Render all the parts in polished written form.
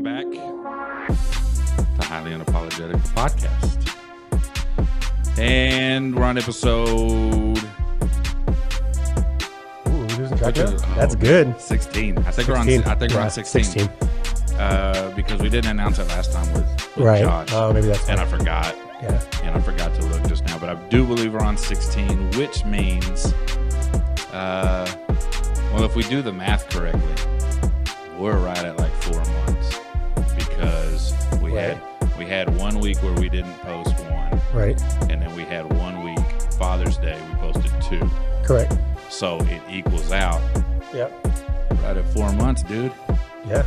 Welcome back to Highly Unapologetic, the podcast. And we're on episode... Ooh, losing track now? That's good. 16. I think we're on 16. Because we didn't announce it last time with Josh. Oh, maybe that's and I forgot. Yeah. And I forgot to look just now. But I do believe we're on 16, which means, well, if we do the math correctly, we're right at like 4 months because we had 1 week where we didn't post one. Right. And then we had 1 week, Father's Day, we posted 2. Correct. So it equals out. Yep. Right at 4 months, dude. Yeah.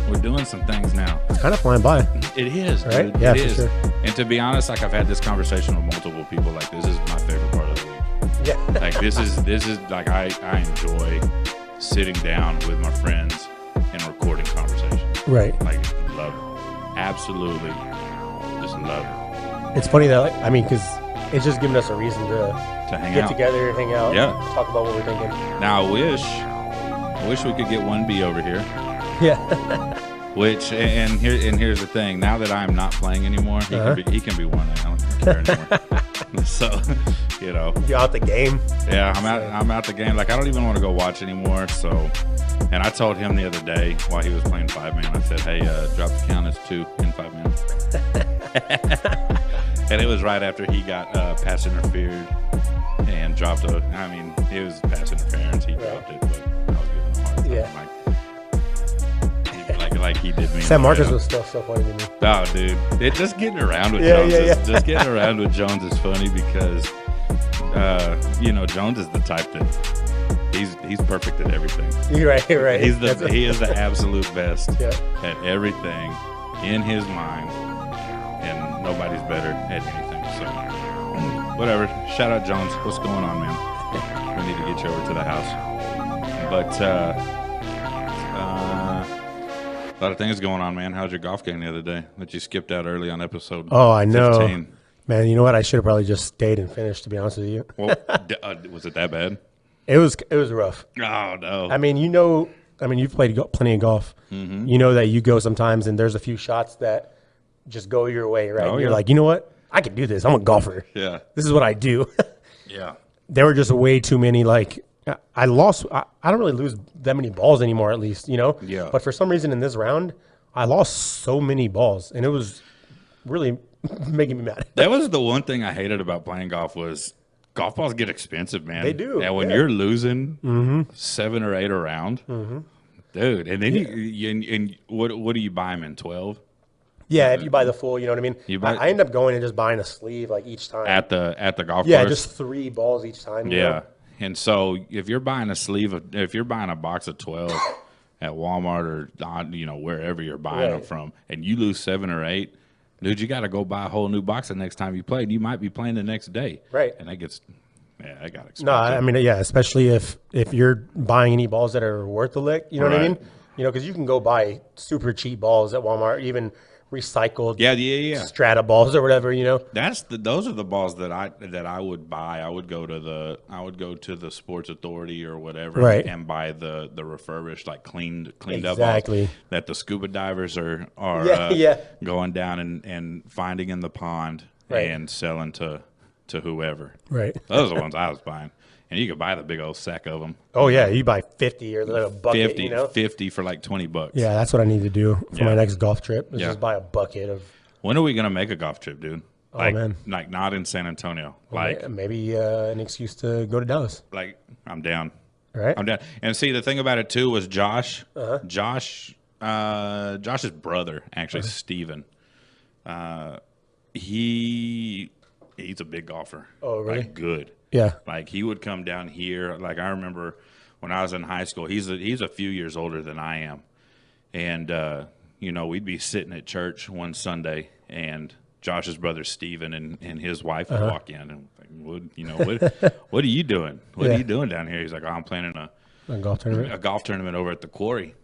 We're doing some things now. It's kind of flying by. It is, right? Dude. Yeah, it for is. Sure. And to be honest, like I've had this conversation with multiple people. Like this is my favorite part of the week. Yeah. Like this is like I enjoy sitting down with my friends and recording conversations. Right. Like love it. Absolutely, just love it. It's funny that because it's just giving us a reason to hang get out together, hang out, Yeah. talk about what we're thinking. Now I wish we could get 1B over here. Yeah. Which and here's the thing. Now that I'm not playing anymore, he can be 1A. I don't care anymore. So, You're out the game. Yeah, I'm out the game. Like I don't even want to go watch anymore. So, and I told him the other day while he was playing 5-man, I said, "Hey, drop the count as 2 in 5-man." And it was right after he got pass interfered and dropped it was pass interference. He dropped it, but I was giving him a hard time. Yeah. Like he did me. Sam Marcus was still so funny to me. Oh, dude, just getting around with Jones. Just getting around with Jones is funny because, Jones is the type that he's perfect at everything. You're right. He is the absolute best at everything in his mind, and nobody's better at anything. So, whatever. Shout out Jones. What's going on, man? We need to get you over to the house. But a lot of things going on, man. How's your golf game the other day that you skipped out early on episode 15? Oh, I know. Man, you know what? I should have probably just stayed and finished, to be honest with you. Well, was it that bad? It was rough. Oh, no. You've played plenty of golf. Mm-hmm. You know that you go sometimes and there's a few shots that just go your way, right? Oh, You're like, you know what? I can do this. I'm a golfer. Yeah. This is what I do. Yeah. There were just way too many, I lost. I don't really lose that many balls anymore, at least, Yeah. But for some reason in this round, I lost so many balls, and it was really making me mad. That was the one thing I hated about playing golf was golf balls get expensive, man. They do. And when you're losing 7 or 8 a round, dude, and then what do you buy them in, 12? Yeah, if you buy the full, you know what I mean? I end up going and just buying a sleeve each time. At the golf course? Yeah, just 3 balls each time. You know? And so if you're buying a box of 12 at Walmart or wherever you're buying them from, and you lose 7 or 8, dude, you got to go buy a whole new box the next time you play. And you might be playing the next day, right? And that got expensive. No, especially if you're buying any balls that are worth a lick, you know what I mean? Because you can go buy super cheap balls at Walmart, even recycled strata balls or whatever, Those are the balls that I would buy. I would go to the Sports Authority or whatever, and buy the refurbished, cleaned up balls that the scuba divers are going down and finding in the pond and selling to whoever. Right. Those are the ones I was buying. And you could buy the big old sack of them. Oh, yeah. You buy 50 or a bucket, 50 for $20. Yeah, that's what I need to do for my next golf trip is just buy a bucket of. When are we going to make a golf trip, dude? Man. Not in San Antonio. Maybe an excuse to go to Dallas. I'm down. All right. I'm down. And see, the thing about it, too, was Josh. Josh's brother, actually, Steven. He's a big golfer. Oh, really? Good. Yeah. He would come down here. I remember when I was in high school, he's a few years older than I am. And, we'd be sitting at church one Sunday, and Josh's brother, Steven, and his wife would walk in. And, what are you doing? What are you doing down here? He's like, I'm playing in a golf tournament. A golf tournament over at the quarry.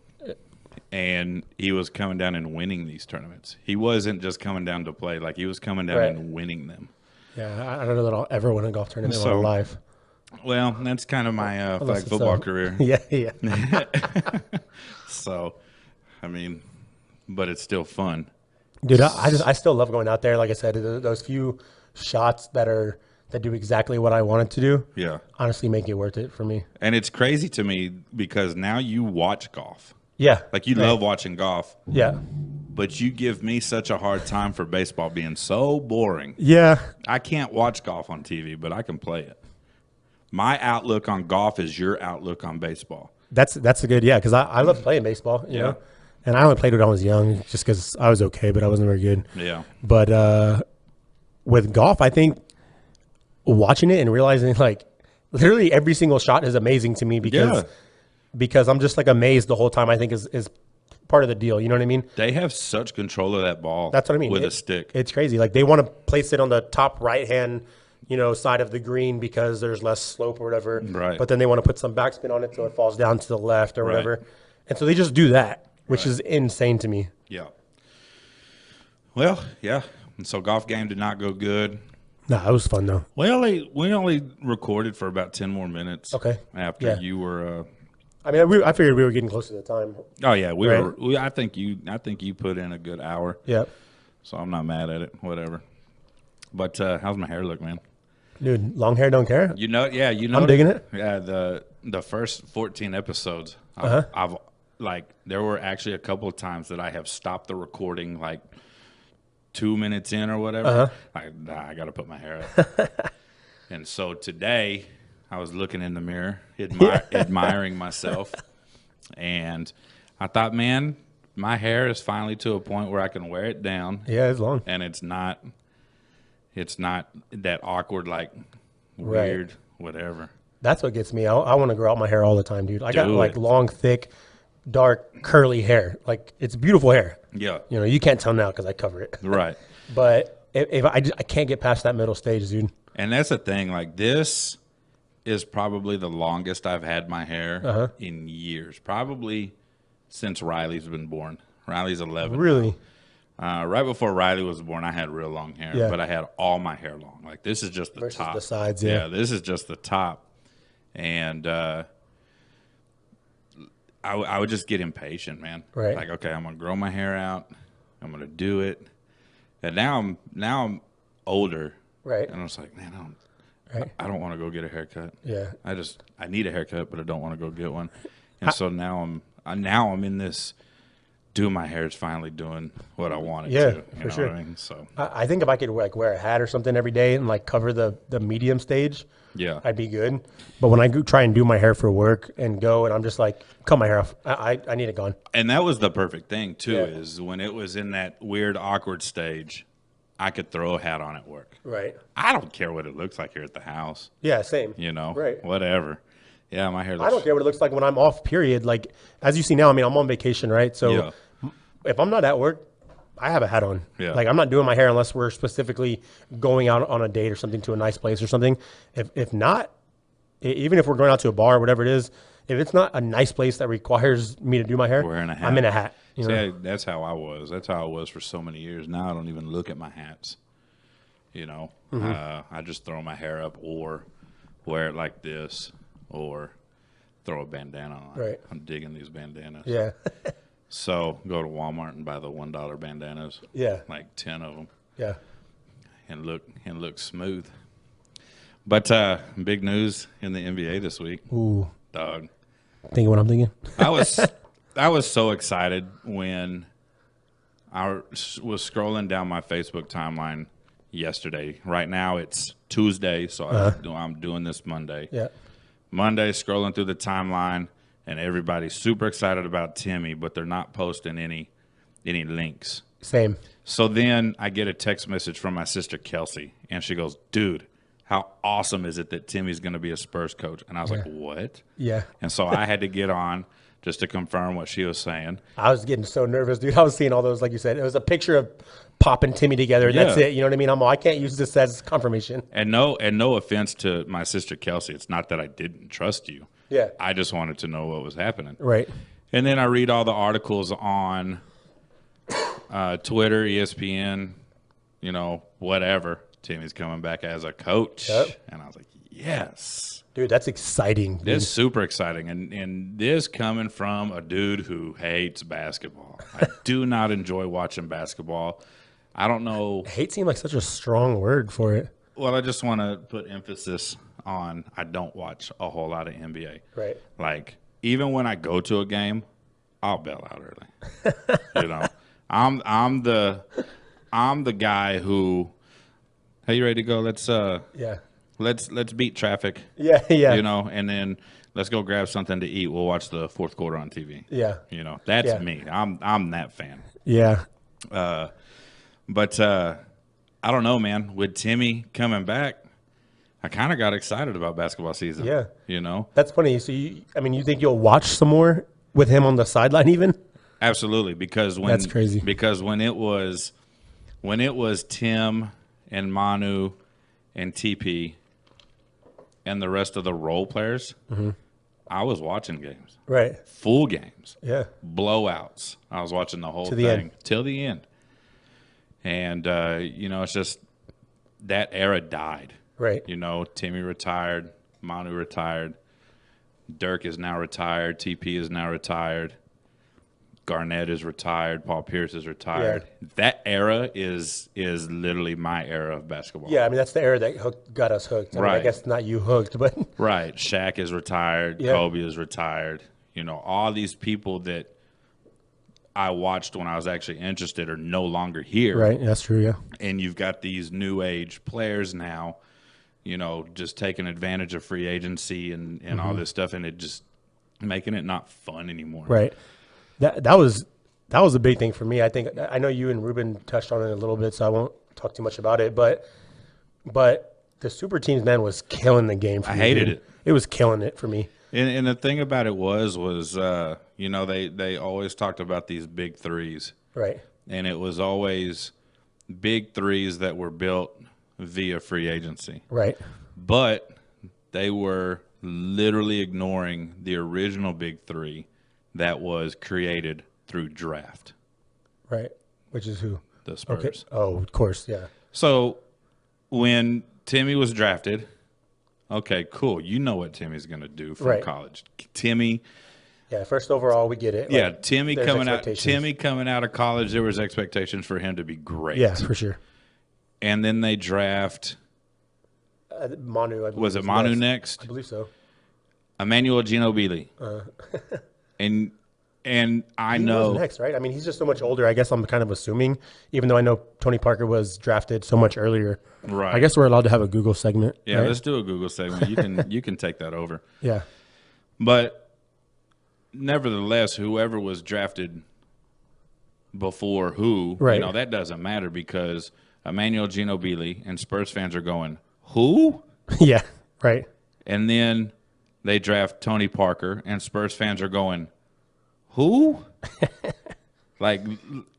And he was coming down and winning these tournaments. He wasn't just coming down to play. He was coming down and winning them. Yeah, I don't know that I'll ever win a golf tournament in my life. Well, that's kind of my flag football career. Yeah. So, but it's still fun. Dude, I still love going out there. Like I said, those few shots that do exactly what I wanted to do. Yeah. Honestly, make it worth it for me. And it's crazy to me because now you watch golf. Yeah. Like you love watching golf. Yeah. But you give me such a hard time for baseball being so boring. Yeah. I can't watch golf on TV, but I can play it. My outlook on golf is your outlook on baseball. That's a good, because I love playing baseball, you know. And I only played when I was young just because I was okay, but I wasn't very good. Yeah. But with golf, I think watching it and realizing like literally every single shot is amazing to me because I'm just like amazed the whole time. I think is part of the deal. You know what I mean? They have such control of that ball. That's what I mean. With a stick. It's crazy. Like they want to place it on the top right hand, side of the green because there's less slope or whatever. Right. But then they want to put some backspin on it so it falls down to the left or whatever. And so they just do that, which is insane to me. Yeah. Well, yeah. And so golf game did not go good. No, it was fun though. Well, we only recorded for about 10 more minutes. Okay. After you were. I mean, I figured we were getting close to the time. Oh yeah, we were. I think you put in a good hour. Yeah. So I'm not mad at it. Whatever. But how's my hair look, man? Dude, long hair don't care. I'm digging it. Yeah, the first 14 episodes, I've there were actually a couple of times that I have stopped the recording 2 minutes in or whatever. I got to put my hair up. And so today I was looking in the mirror, admiring myself, and I thought, man, my hair is finally to a point where I can wear it down. Yeah, it's long, and it's not that awkward, weird, whatever. That's what gets me. I want to grow out my hair all the time, dude. I got long, thick, dark, curly hair. It's beautiful hair. Yeah. You can't tell now because I cover it. Right. But if I can't get past that middle stage, dude. And that's the thing. This is probably the longest I've had my hair in years. Probably since Riley's been born. Riley's 11. Really? Right before Riley was born, I had real long hair, but I had all my hair long. This is just the versus top. The sides, yeah. This is just the top. And I would just get impatient, man. Right. Okay, I'm gonna grow my hair out. I'm gonna do it. And now I'm older. Right. And I was like, man, I don't want to go get a haircut. Yeah. I need a haircut, but I don't want to go get one. And so now I'm in this. My hair is finally doing what I want it to. Yeah, for sure. What I mean? So I think if I could wear a hat or something every day and cover the medium stage, I'd be good. But when I try and do my hair for work and go and I'm just cut my hair off, I need it gone. And that was the perfect thing too, is when it was in that weird awkward stage, I could throw a hat on at work. Right. I don't care what it looks like here at the house. Yeah, same. Right. Whatever. Yeah, my hair looks... I don't care what it looks like when I'm off, period. As you see now, I'm on vacation, right? So if I'm not at work, I have a hat on. Yeah. I'm not doing my hair unless we're specifically going out on a date or something to a nice place or something. If not, even if we're going out to a bar or whatever it is, if it's not a nice place that requires me to do my hair, wearing a hat. I'm in a hat. See, that's how I was. That's how I was for so many years. Now I don't even look at my hats. I just throw my hair up or wear it like this or throw a bandana on. Right. I'm digging these bandanas. Yeah. So go to Walmart and buy the $1 bandanas. Yeah. 10 of them. Yeah. And look smooth. But big news in the NBA this week. Ooh. Dog. Thinking what I'm thinking? I was so excited when I was scrolling down my Facebook timeline yesterday. Right now it's Tuesday, so I'm doing this Monday. Yeah. Monday, scrolling through the timeline, and everybody's super excited about Timmy, but they're not posting any links. Same. So then I get a text message from my sister Kelsey, and she goes, "Dude, how awesome is it that Timmy's going to be a Spurs coach?" And I was like, "What?" Yeah. And so I had to get on just to confirm what she was saying. I was getting so nervous, dude. I was seeing all those, like you said. It was a picture of Pop and Timmy together. Yeah. That's it. You know what I mean? I can't use this as confirmation. And no offense to my sister Kelsey. It's not that I didn't trust you. Yeah. I just wanted to know what was happening. Right. And then I read all the articles on Twitter, ESPN, whatever. Timmy's coming back as a coach. Yep. And I was like, yes. Dude, that's exciting. This is super exciting. And this coming from a dude who hates basketball. I do not enjoy watching basketball. I don't know. Hate seemed like such a strong word for it. Well, I just want to put emphasis on I don't watch a whole lot of NBA. Right. Like, even when I go to a game, I'll bail out early. You know, I'm the guy who, hey, you ready to go? Let's beat traffic. Yeah. You know, and then let's go grab something to eat. We'll watch the fourth quarter on TV. Yeah. You know, that's me. I'm that fan. Yeah. But I don't know, man. With Timmy coming back, I kind of got excited about basketball season. Yeah. You know? That's funny. So, you think you'll watch some more with him on the sideline even? Absolutely, because when that's crazy. Because when it was Tim and Manu and TP and the rest of the role players, I was watching games. Right. Full games. Yeah. Blowouts. I was watching the whole thing till the end. And you know, it's just that era died. Right. You know, Timmy retired, Manu retired, Dirk is now retired, TP is now retired, Garnett is retired, Paul Pierce is retired. Yeah. That era is literally my era of basketball. Yeah, I mean, that's the era that got us hooked. I mean, I guess not you hooked, but right. Shaq is retired, Kobe is retired. You know, all these people that I watched when I was actually interested are no longer here. Right, that's true, yeah. And you've got these new age players now, you know, just taking advantage of free agency and all this stuff, and it just making it not fun anymore. Right. That was a big thing for me. I think I know you and Ruben touched on it a little bit, so I won't talk too much about it. But the super teams, man, was killing the game for me. I hated it. It was killing it for me. And the thing about it was you know, they always talked about these big threes. Right. And it was always big threes that were built via free agency. Right. But they were literally ignoring the original big three that was created through draft. Right. Which is who? The Spurs. Okay. Oh, of course, yeah. So when Timmy was drafted, okay, cool. You know what Timmy's going to do from college. Timmy. Yeah, first overall, we get it. Yeah, like, Timmy coming out of college, there was expectations for him to be great. Yeah, for sure. And then they draft Manu. I believe was it Manu next? I believe so. Emmanuel Ginobili. And I know he was next, right? I mean, he's just so much older. I guess I'm kind of assuming, even though I know Tony Parker was drafted so much earlier. Right. I guess we're allowed to have a Google segment. Yeah, right? Let's do a Google segment. You can take that over. Yeah. But nevertheless, whoever was drafted before who, you know, that doesn't matter because Emmanuel Ginobili and Spurs fans are going, who? Yeah, right. And then they draft Tony Parker and Spurs fans are going, who? Like,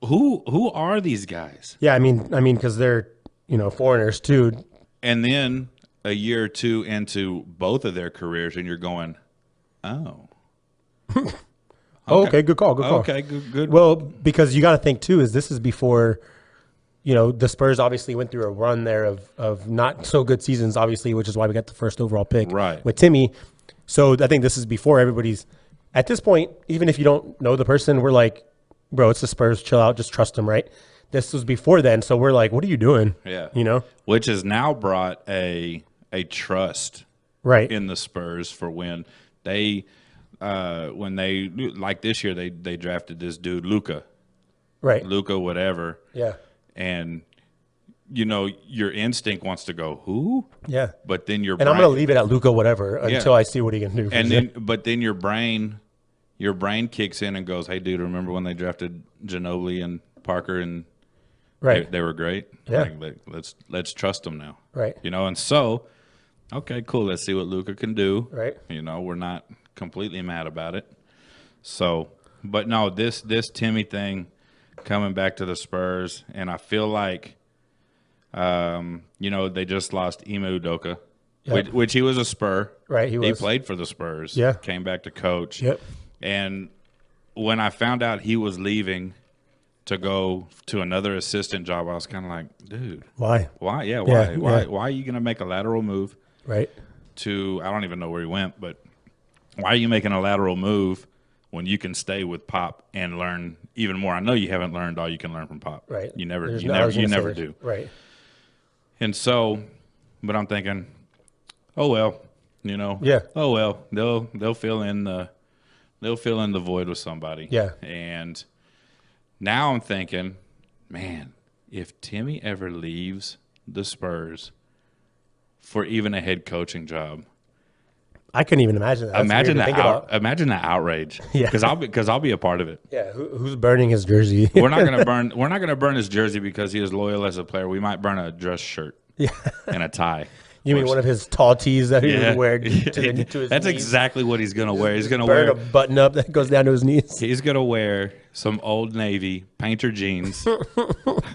who are these guys? Yeah, I mean, because they're, you know, foreigners too. And then a year or two into both of their careers, and you're going, oh. Okay. Oh, okay, good call. Okay, good. Well, because you got to think too, this is before, you know, the Spurs obviously went through a run there of not so good seasons, obviously, which is why we got the first overall pick with Timmy. So I think this is before everybody's. At this point, even if you don't know the person, we're like, bro, it's the Spurs. Chill out. Just trust them, right? This was before then. So we're like, what are you doing? Yeah. You know? Which has now brought a trust in the Spurs for when they like this year, they drafted this dude, Luka. Right. Luka, whatever. Yeah. And, you know, your instinct wants to go, who? Yeah. But then your brain, I'm going to leave it at Luka, whatever, until I see what he can do. And then your brain kicks in and goes, hey, dude, remember when they drafted Ginobili and Parker and they were great? Yeah. Like, let's trust them now. Right. You know, and so, okay, cool. Let's see what Luka can do. Right. You know, we're not completely mad about it. So, but no, this Timmy thing coming back to the Spurs, and I feel like, you know, they just lost Ime Udoka, which he was a Spur. Right, he played for the Spurs. Yeah. Came back to coach. Yep. And when I found out he was leaving to go to another assistant job, I was kind of like, dude, why? why? Yeah, Yeah, why? yeah. Why are you going to make a lateral move Right. to? I don't even know where he went, but why are you making a lateral move when you can stay with Pop and learn even more? I know you haven't learned all you can learn from Pop. Right. You never There's I was gonna say never there's- do. Right. And so, but I'm thinking, oh well, you know. Yeah. Oh well, they'll fill in the void with somebody. Yeah. And now I'm thinking, man, if Timmy ever leaves the Spurs for even a head coaching job, I couldn't even imagine that. That's imagine weird to think about. imagine that outrage. Yeah. Because I'll be a part of it. Yeah. Who's burning his jersey? We're not gonna burn his jersey because he is loyal as a player. We might burn a dress shirt. Yeah. And a tie. You mean one of his tall tees that he would wear to his That's knees? exactly what he's gonna wear. He's gonna Burn wear a button up that goes down to his knees. He's gonna wear some Old Navy painter jeans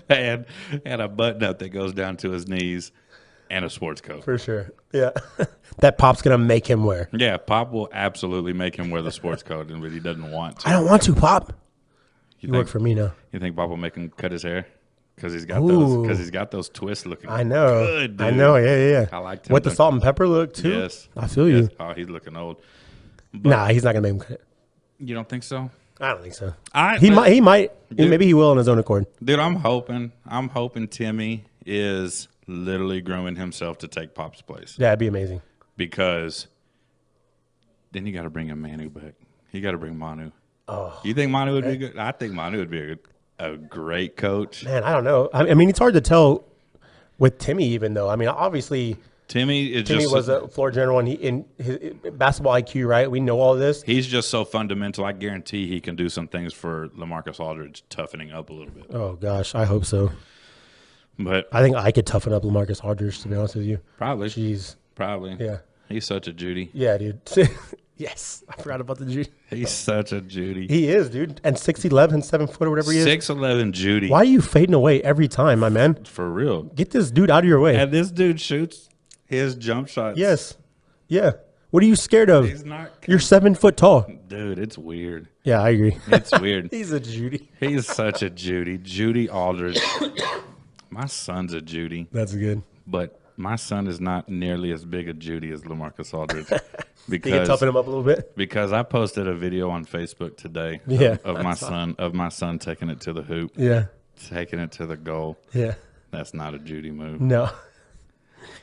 and a button up that goes down to his knees and a sports coat. For sure. Yeah. That Pop's going to make him wear. Yeah, Pop will absolutely make him wear the sports coat, but he doesn't want to. I don't want to, Pop. You work for me now. You think Pop will make him cut his hair? Because he's got those twists looking. I know. Good, dude. I know. Yeah. I like Tim With the Duncan. salt and pepper look too. Yes, I feel yes. you. Oh, he's looking old. Nah, he's not gonna make him cut it. You don't think so? I don't think so. He might. Dude. Maybe he will on his own accord. Dude, I'm hoping Timmy is literally grooming himself to take Pop's place. Yeah, it'd be amazing. Because then you got to bring a Manu back. You got to bring Manu. Oh, You think Manu would be good? I think Manu would be a great coach. man, I don't know. I mean, it's hard to tell with Timmy, even though. I mean, obviously, Timmy was a floor general, and he in his basketball IQ, right? We know all this. He's just so fundamental. I guarantee he can do some things for LaMarcus Aldridge, toughening up a little bit. Oh gosh, I hope so. But I think I could toughen up LaMarcus Aldridge, to be honest with you. probably, Jeez. probably. Yeah. He's such a Judy. Yeah, dude. Yes, I forgot about the Judy. He's such a Judy. He is, dude. And 6'11", 7 foot or whatever he is. 6'11" Judy. Why are you fading away every time, my man? For real. Get this dude out of your way. And this dude shoots his jump shots. Yes. Yeah. What are you scared of? He's not. You're 7 foot tall. Dude, it's weird. Yeah, I agree. It's weird. He's a Judy. He's such a Judy. Judy Aldridge. My son's a Judy, That's good. but my son is not nearly as big a Judy as LaMarcus Aldridge. You can toughen him up a little bit. Because I posted a video on Facebook today Yeah, of my son taking it to the hoop, Yeah. taking it to the goal. Yeah. That's not a Judy move. No.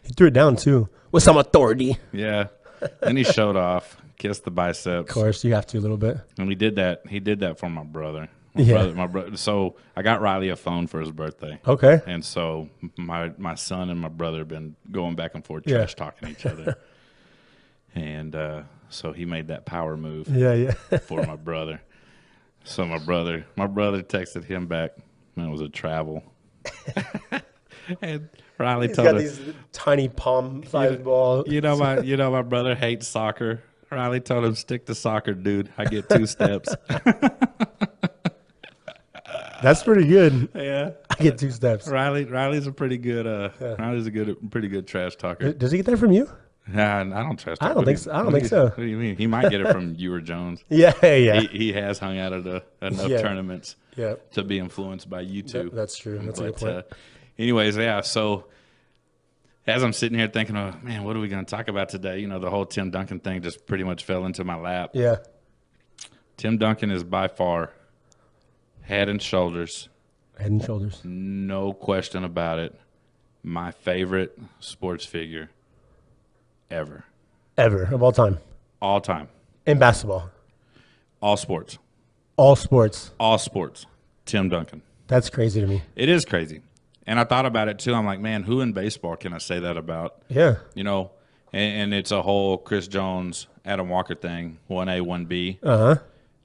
He threw it down, too, with some authority. Yeah. Then he showed off, kissed the biceps. Of course, you have to a little bit. And he did that for my brother. Yeah. My brother. So I got Riley a phone for his birthday. Okay. And so my son and my brother have been going back and forth, Yeah. trash talking each other. And so he made that power move Yeah. for my brother. So my brother texted him back. Man, it was a travel. And Riley He's told got him, these tiny palm-sized balls. you know my brother hates soccer. Riley told him, stick to soccer, dude. I get 2 steps. That's pretty good. Yeah. I get 2 steps. Riley's a pretty good pretty good trash talker. Does he get that from you? Nah, I don't trash talk. I don't think so. I don't think so. What do you mean? He might get it from you or Jones. Yeah. He has hung out at enough Yeah. tournaments Yeah. to be influenced by you two. That's true. That's a good point. Anyways, yeah. So as I'm sitting here thinking, oh man, what are we going to talk about today? You know, the whole Tim Duncan thing just pretty much fell into my lap. Yeah. Tim Duncan is by far head and shoulders, Head and shoulders. no question about it, my favorite sports figure ever, Ever. Of all time. all time, In basketball. all sports, All sports. Tim Duncan. That's crazy to me. It is crazy. And I thought about it too. I'm like, man, who in baseball can I say that about? Yeah. You know, and it's a whole Chris Jones, Adam Walker thing, 1A, 1B. Uh-huh.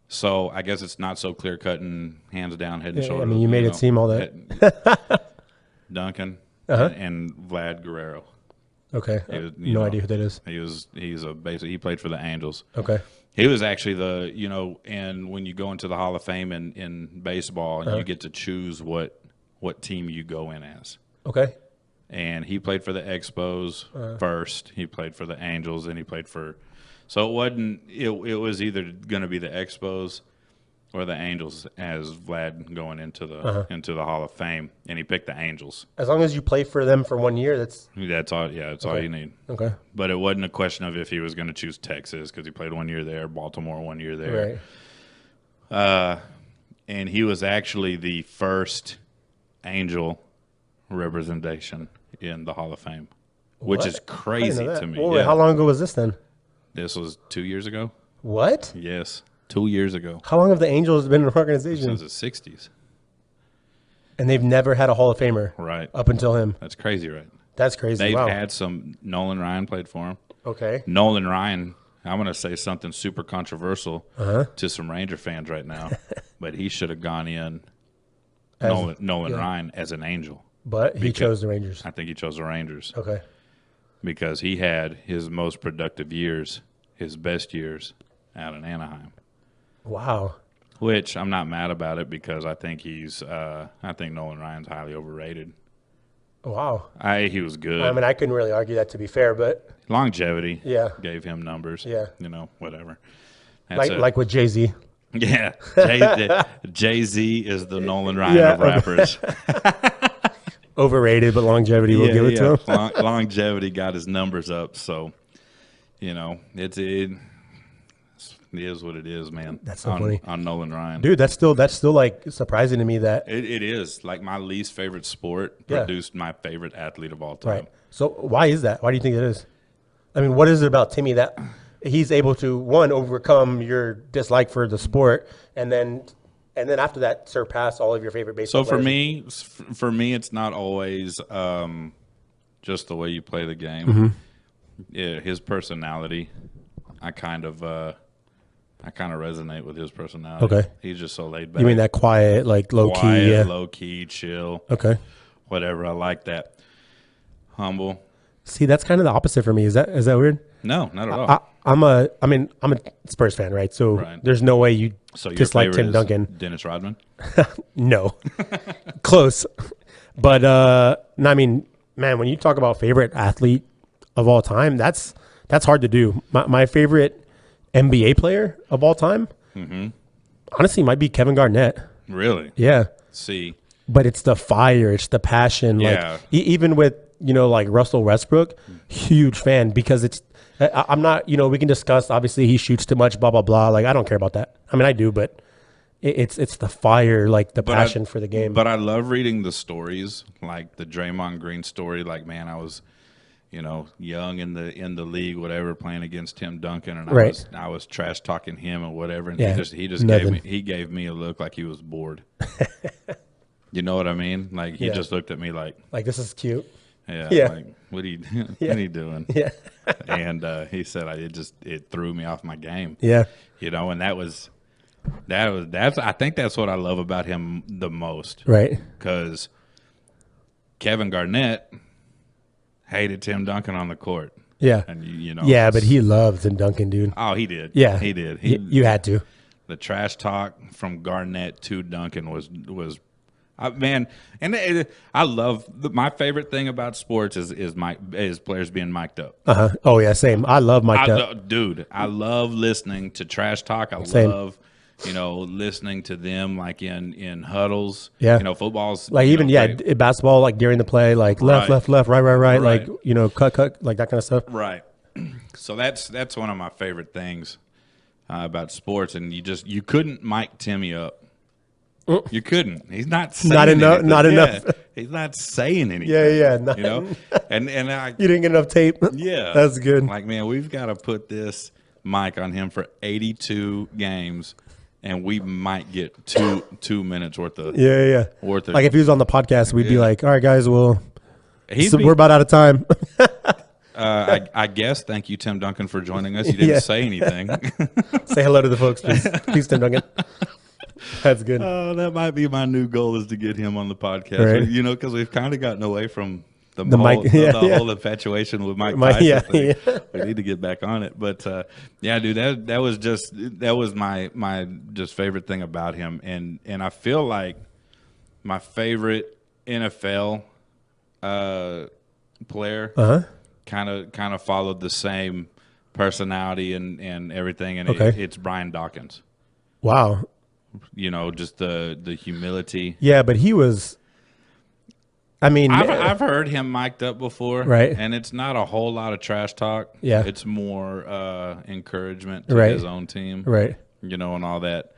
So I guess it's not so clear cut and hands down, head and Yeah, shoulders. I mean, you made it seem all that. Duncan Uh-huh. and Vlad Guerrero. Okay. He was, No idea who that is. He played for the Angels. Okay. He was actually and when you go into the Hall of Fame in baseball, you get to choose what team you go in as. Okay. And he played for the Expos first. He played for the Angels, and he played for. So it wasn't. It was either going to be the Expos or the Angels as Vlad going into the Hall of Fame, and he picked the Angels. As long as you play for them for 1 year, that's all. Yeah, that's all you need. Okay. But it wasn't a question of if he was going to choose Texas because he played 1 year there, Baltimore 1 year there. Right. And he was actually the first Angel representation in the Hall of Fame, which is crazy to me. Well, wait, how long ago was this then? This was 2 years ago. What? Yes, 2 years ago. How long have the Angels been in the organization? Since the 60s. And they've never had a Hall of Famer. Right. Up until him. That's crazy, right? That's crazy. They've wow. had some. Nolan Ryan played for him. Okay. Nolan Ryan, I'm going to say something super controversial to some Ranger fans right now, but he should have gone in Nolan Ryan as an Angel. But he chose the Rangers. I think he chose the Rangers. Okay. Because he had his most productive years, his best years, out in Anaheim. Wow. Which I'm not mad about it because I think I think Nolan Ryan's highly overrated. Wow. He was good. I mean, I couldn't really argue that, to be fair, but longevity. Yeah. Gave him numbers. Yeah. Whatever. Like with Jay-Z. Yeah. Jay-Z is the Nolan Ryan of rappers. Overrated, but longevity will give it to him. Longevity got his numbers up, so it is what it is, man. That's so funny on Nolan Ryan, dude. That's still like surprising to me that it is like my least favorite sport produced my favorite athlete of all time. Right. So why is that? Why do you think it is? I mean, what is it about Timmy that he's able to overcome your dislike for the sport, and then after that surpass all of your favorite baseball players? So for me, it's not always just the way you play the game. Mm-hmm. Yeah, his personality, I kind of resonate with his personality. Okay. He's just so laid back. You mean that quiet, like low key, low key, chill. Okay. Whatever. I like that. Humble. See, that's kind of the opposite for me. Is that weird? No, not at all. I'm a Spurs fan, right? So there's no way you dislike Tim Duncan. Dennis Rodman? No. Close. But I mean, man, when you talk about favorite athlete of all time, that's hard to do. My favorite NBA player of all time, honestly, might be Kevin Garnett. Really? Yeah. See. But it's the fire, it's the passion. Yeah. Like even with like Russell Westbrook, huge fan because I'm not. We can discuss. Obviously, he shoots too much. Blah blah blah. Like I don't care about that. I mean, I do, but it's the fire, like the passion for the game. But I love reading the stories, like the Draymond Green story. Like, man, I was, young in the league, whatever, playing against Tim Duncan, and I was trash talking him or whatever, and he just gave me a look like he was bored. You know what I mean? Like he just looked at me like this is cute. Yeah. Like what are you doing? Yeah. And he said it threw me off my game. Yeah. And that's I think that's what I love about him the most. Right. Because Kevin Garnett hated Tim Duncan on the court. Yeah. And yeah, but he loved Tim Duncan, dude. Oh, he did. Yeah. He did. You had to. The trash talk from Garnett to Duncan was man, and I love my favorite thing about sports is players being mic'd up. Oh yeah, same. I love mic'd up, dude. I love listening to trash talk. I love listening to them like in huddles. Yeah, football's like even basketball, like during the play, like left, right, like cut, like that kind of stuff. Right. So that's one of my favorite things about sports, and you couldn't mic Timmy up. You couldn't. He's not saying enough. Anything. Not enough. He's not saying anything. Yeah. And you didn't get enough tape. Yeah, that's good. Like, man, we've got to put this mic on him for 82 games, and we might get two minutes worth of worth of. Like if he was on the podcast, we'd be like, all right, guys, well, we're about out of time. I guess. Thank you, Tim Duncan, for joining us. You didn't say anything. Say hello to the folks, please. Please, Tim Duncan. That's good. That might be my new goal is to get him on the podcast. Right. Because we've kind of gotten away from the whole infatuation with Mike Tyson. We need to get back on it. But dude, that was my just favorite thing about him, and I feel like my favorite NFL player kind of followed the same personality and everything, and it's Brian Dawkins. Wow. You know, just the humility. Yeah, but he was. I mean, I've heard him mic'd up before, right? And it's not a whole lot of trash talk. Yeah, it's more encouragement to right. his own team, right? You know, and all that.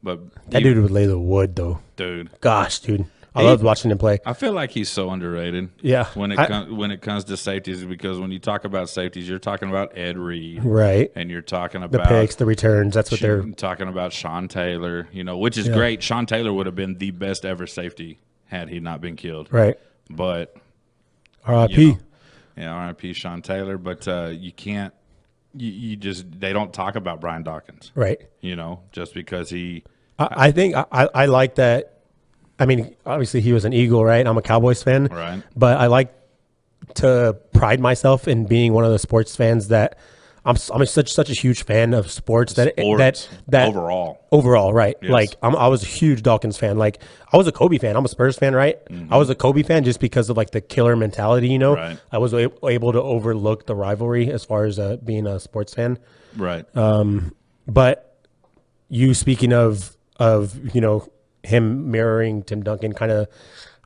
But that dude would lay the wood, though. Dude, gosh, dude, I loved watching him play. I feel like he's so underrated. Yeah, when it comes to safeties, because when you talk about safeties, you're talking about Ed Reed, right? And you're talking about the picks, the returns. That's what they're talking about. Sean Taylor, you know, which is great. Sean Taylor would have been the best ever safety had he not been killed, right? But R.I.P. You know, yeah, R.I.P. Sean Taylor. But you can't. You just they don't talk about Brian Dawkins, right? You know, just because he. I think I like that. I mean, obviously he was an Eagle, right? I'm a Cowboys fan, right? But I like to pride myself in being one of the sports fans that I'm such a huge fan of sports that overall, right? Yes. Like I was a huge Dawkins fan. Like I was a Kobe fan. I'm a Spurs fan, right? Mm-hmm. I was a Kobe fan just because of like the killer mentality, you know. Right. I was able to overlook the rivalry as far as being a sports fan, right? But you speaking of you know him mirroring Tim Duncan, kind of,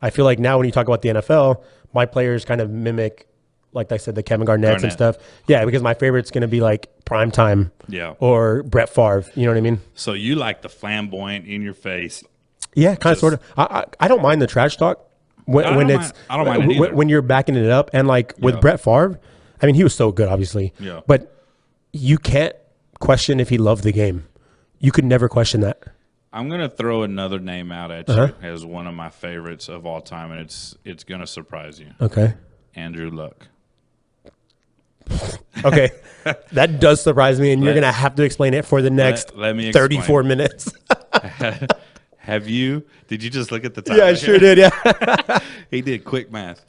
I feel like now when you talk about the NFL, my players kind of mimic. Like I said, the Kevin Garnett's and stuff. Yeah, because my favorite's going to be like Primetime. Yeah. Or Brett Favre. You know what I mean? So you like the flamboyant, in your face. Yeah, kind of, sort of. I don't mind the trash talk when I don't mind it either. When you're backing it up. And like with Brett Favre, I mean, he was so good, obviously. Yeah. But you can't question if he loved the game. You could never question that. I'm going to throw another name out at you as one of my favorites of all time, and it's going to surprise you. Okay. Andrew Luck. Okay, that does surprise me, and you're going to have to explain it for the next 34 minutes. Did you just look at the time? Yeah, I sure did, yeah. He did quick math.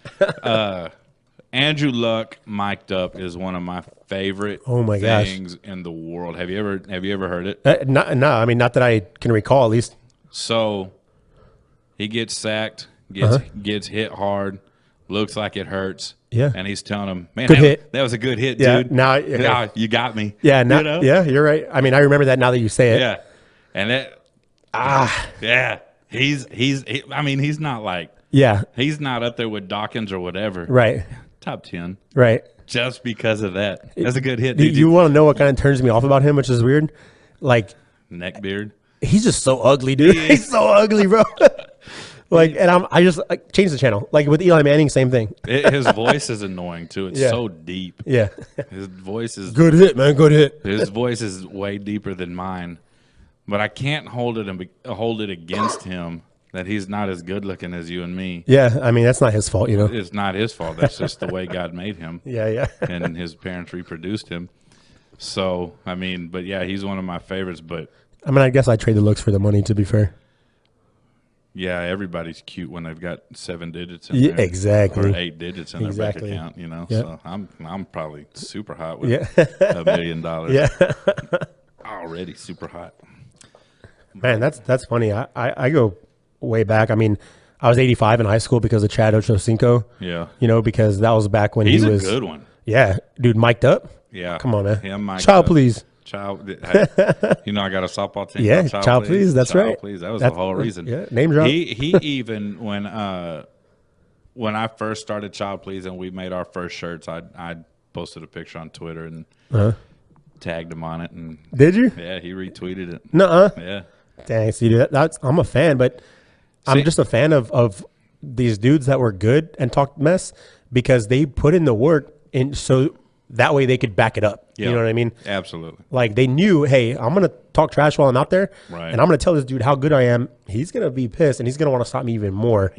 Andrew Luck mic'd up is one of my favorite things in the world. Have you ever heard it? No, I mean, not that I can recall, at least. So he gets sacked, gets hit hard, looks like it hurts. Yeah. And he's telling him, man, that was a good hit, yeah, dude. Now you got me. Yeah, you know? Yeah, you're right. I mean, I remember that now that you say it. Yeah. And yeah. I mean, he's not like, he's not up there with Dawkins or whatever. Right. Top 10. Right. Just because of that. That's a good hit, dude. You want to know what kind of turns me off about him, which is weird? Like, neck beard. He's just so ugly, dude. He's so ugly, bro. Like, and I just changed the channel. Like with Eli Manning, same thing. His voice is annoying too. It's so deep. Yeah. His voice is good hit, man. Good hit. His voice is way deeper than mine, but I can't hold it against him that he's not as good looking as you and me. Yeah, I mean that's not his fault, you know. It's not his fault. That's just the way God made him. Yeah. And his parents reproduced him. So I mean, but yeah, he's one of my favorites. But I mean, I guess I trade the looks for the money. To be fair. Yeah, everybody's cute when they've got 7 digits in there. Exactly. Or 8 digits in their bank account, you know. Yep. So I'm probably super hot with $1 million. Yeah. Already super hot. Man, that's funny. I go way back. I mean, I was 85 in high school because of Chad Ochocinco. Yeah. You know, because that was back when he's he was a good one. Yeah. Dude, mic'd up. Yeah. Come on, man. Him mic'd Child, up. Please. Child, you know I got a softball team. Yeah, Child Please. That's Child, right. Please. That was the whole reason. Yeah, name drop. He even when I first started Child Please and we made our first shirts, I posted a picture on Twitter and tagged him on it. And did you? Yeah, he retweeted it. Nuh-uh. Yeah. Dang, see, I'm a fan, but I'm just a fan of these dudes that were good and talked mess because they put in the work, and so that way they could back it up. Yeah. You know what I mean? Absolutely. Like they knew, hey, I'm going to talk trash while I'm out there, right. And I'm going to tell this dude how good I am. He's going to be pissed, and he's going to want to stop me even more.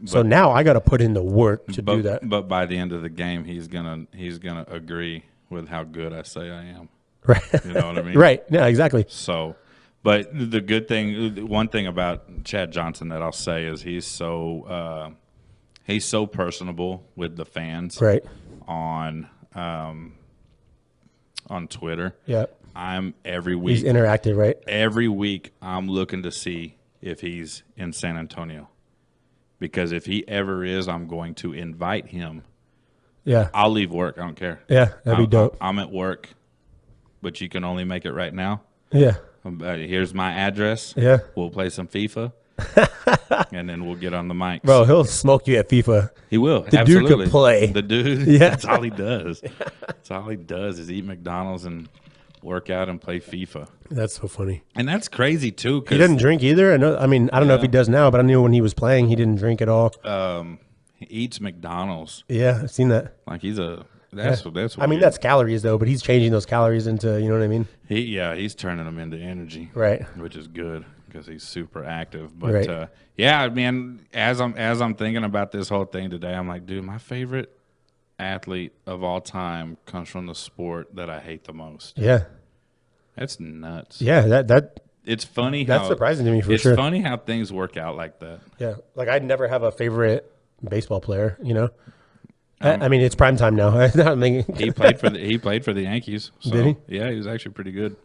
So now I got to put in the work to do that. But by the end of the game, he's gonna agree with how good I say I am. Right. You know what I mean? Right. Yeah, exactly. So, but the good thing, one thing about Chad Johnson that I'll say is he's so personable with the fans. Right. On Twitter. Yeah. I'm every week. He's interactive, right? Every week I'm looking to see if he's in San Antonio. Because if he ever is, I'm going to invite him. Yeah. I'll leave work. I don't care. Yeah, that'd be dope. I'm at work, but you can only make it right now. Yeah. Here's my address. Yeah. We'll play some FIFA. And then we'll get on the mics. Bro, he'll smoke you at FIFA. He will. The Absolutely. dude can play. The dude, Yeah. That's all he does. That's all he does is eat McDonald's and work out and play FIFA. That's so funny. And that's crazy, too. He doesn't drink either. I know. I mean, I don't know if he does now, but I knew when he was playing, he didn't drink at all. He eats McDonald's. Yeah, I've seen that. Like he's a that's weird. I mean, that's calories though, but he's changing those calories into, you know what I mean? He's turning them into energy, Right. Which is good because he's super active. But Right. yeah, man, as I'm thinking about this whole thing today, I'm like, dude, my favorite athlete of all time comes from the sport that I hate the most. Yeah. That's nuts. Yeah, that It's funny. that's surprising to me for sure. It's funny how things work out like that. Yeah, like I'd never have a favorite baseball player. You know, I mean it's prime time now. I'm thinking- He played for the Yankees. So, Did he? Yeah, he was actually pretty good.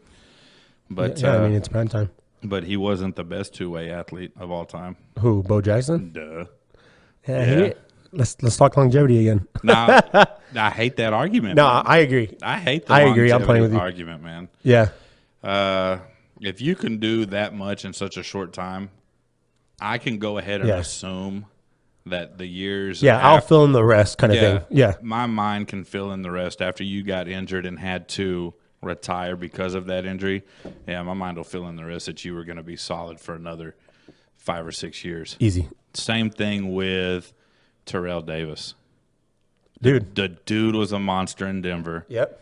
But yeah, I mean it's prime time. But he wasn't the best two-way athlete of all time. Who? Bo Jackson? Duh. Yeah. Let's talk longevity again. Nah, I hate that argument. No, man. I agree. I hate the I agree. I'm playing with you. argument, man. Yeah. If you can do that much in such a short time, I can go ahead and assume that the years. Yeah, I'll fill in the rest kind of thing. Yeah. My mind can fill in the rest after you got injured and had to retire because of that injury. Yeah, my mind will fill in the rest that you were going to be solid for another 5 or 6 years. Easy. Same thing with Terrell Davis. Dude. The dude was a monster in Denver. Yep.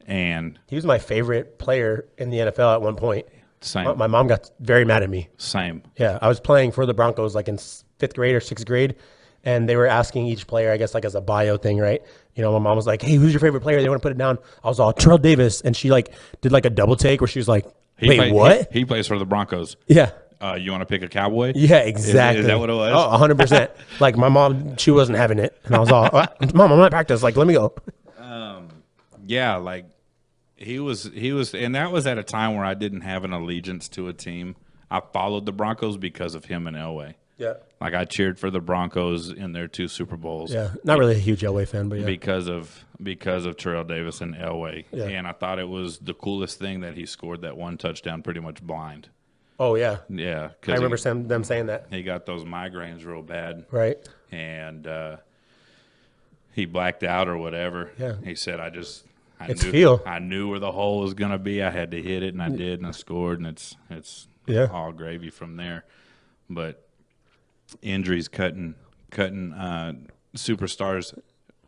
And he was my favorite player in the NFL at one point. same. My mom got very mad at me. Same. Yeah, I was playing for the Broncos like in 5th grade or 6th grade, and they were asking each player, I guess, like as a bio thing, right? You know, my mom was like, "Hey, who's your favorite player?" They want to put it down. I was all Terrell Davis, and she like did like a double take where she was like, "Wait, what?" He plays for the Broncos. Yeah. You want to pick a Cowboy? Yeah, exactly. Is that what it was? Oh, 100%. Like my mom, she wasn't having it, and I was all, "Mom, I'm at practice. Like, let me go." Yeah, like he was, and that was at a time where I didn't have an allegiance to a team. I followed the Broncos because of him and Elway. Yeah. Like I cheered for the Broncos in their 2 Super Bowls. Yeah. Not really a huge Elway fan, but yeah. Because of Terrell Davis and Elway. Yeah. And I thought it was the coolest thing that he scored that one touchdown pretty much blind. Oh yeah. Yeah. I remember them saying that. He got those migraines real bad. Right. And he blacked out or whatever. Yeah. He said, I knew where the hole was going to be. I had to hit it, and I did, and I scored, and it's all gravy from there. But injuries cutting superstars'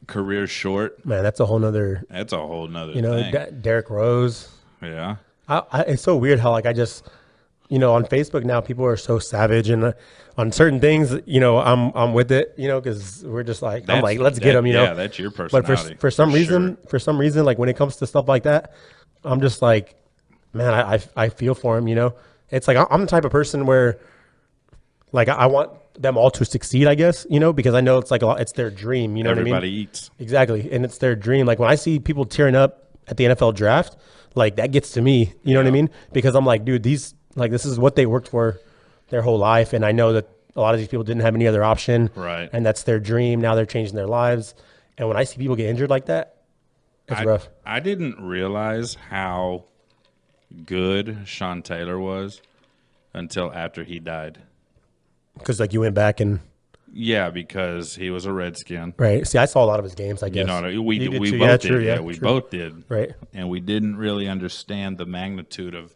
careers short. Man, that's a whole nother. That's a whole nother You know, thing. Derrick Rose. Yeah. It's so weird how like I just, you know, on Facebook now people are so savage, and on certain things, you know, I'm with it, you know, because we're just like I'm like let's get them, you know. Yeah, that's your personality. But for some reason, like when it comes to stuff like that, I'm just like, man, I feel for him, you know. It's like I'm the type of person where, like, I want them all to succeed, I guess, you know, because I know it's like it's their dream, you know what I mean? Everybody eats. Exactly, and it's their dream. Like when I see people tearing up at the NFL draft, like that gets to me, you know what I mean? Because I'm like, dude, this is what they worked for their whole life, and I know that a lot of these people didn't have any other option, right? And that's their dream. Now they're changing their lives, and when I see people get injured like that, it's rough. I didn't realize how good Sean Taylor was until after he died. Because like you went back and because he was a Redskin, right? See, I saw a lot of his games. I guess you know we both did. We both did, right? And we didn't really understand the magnitude of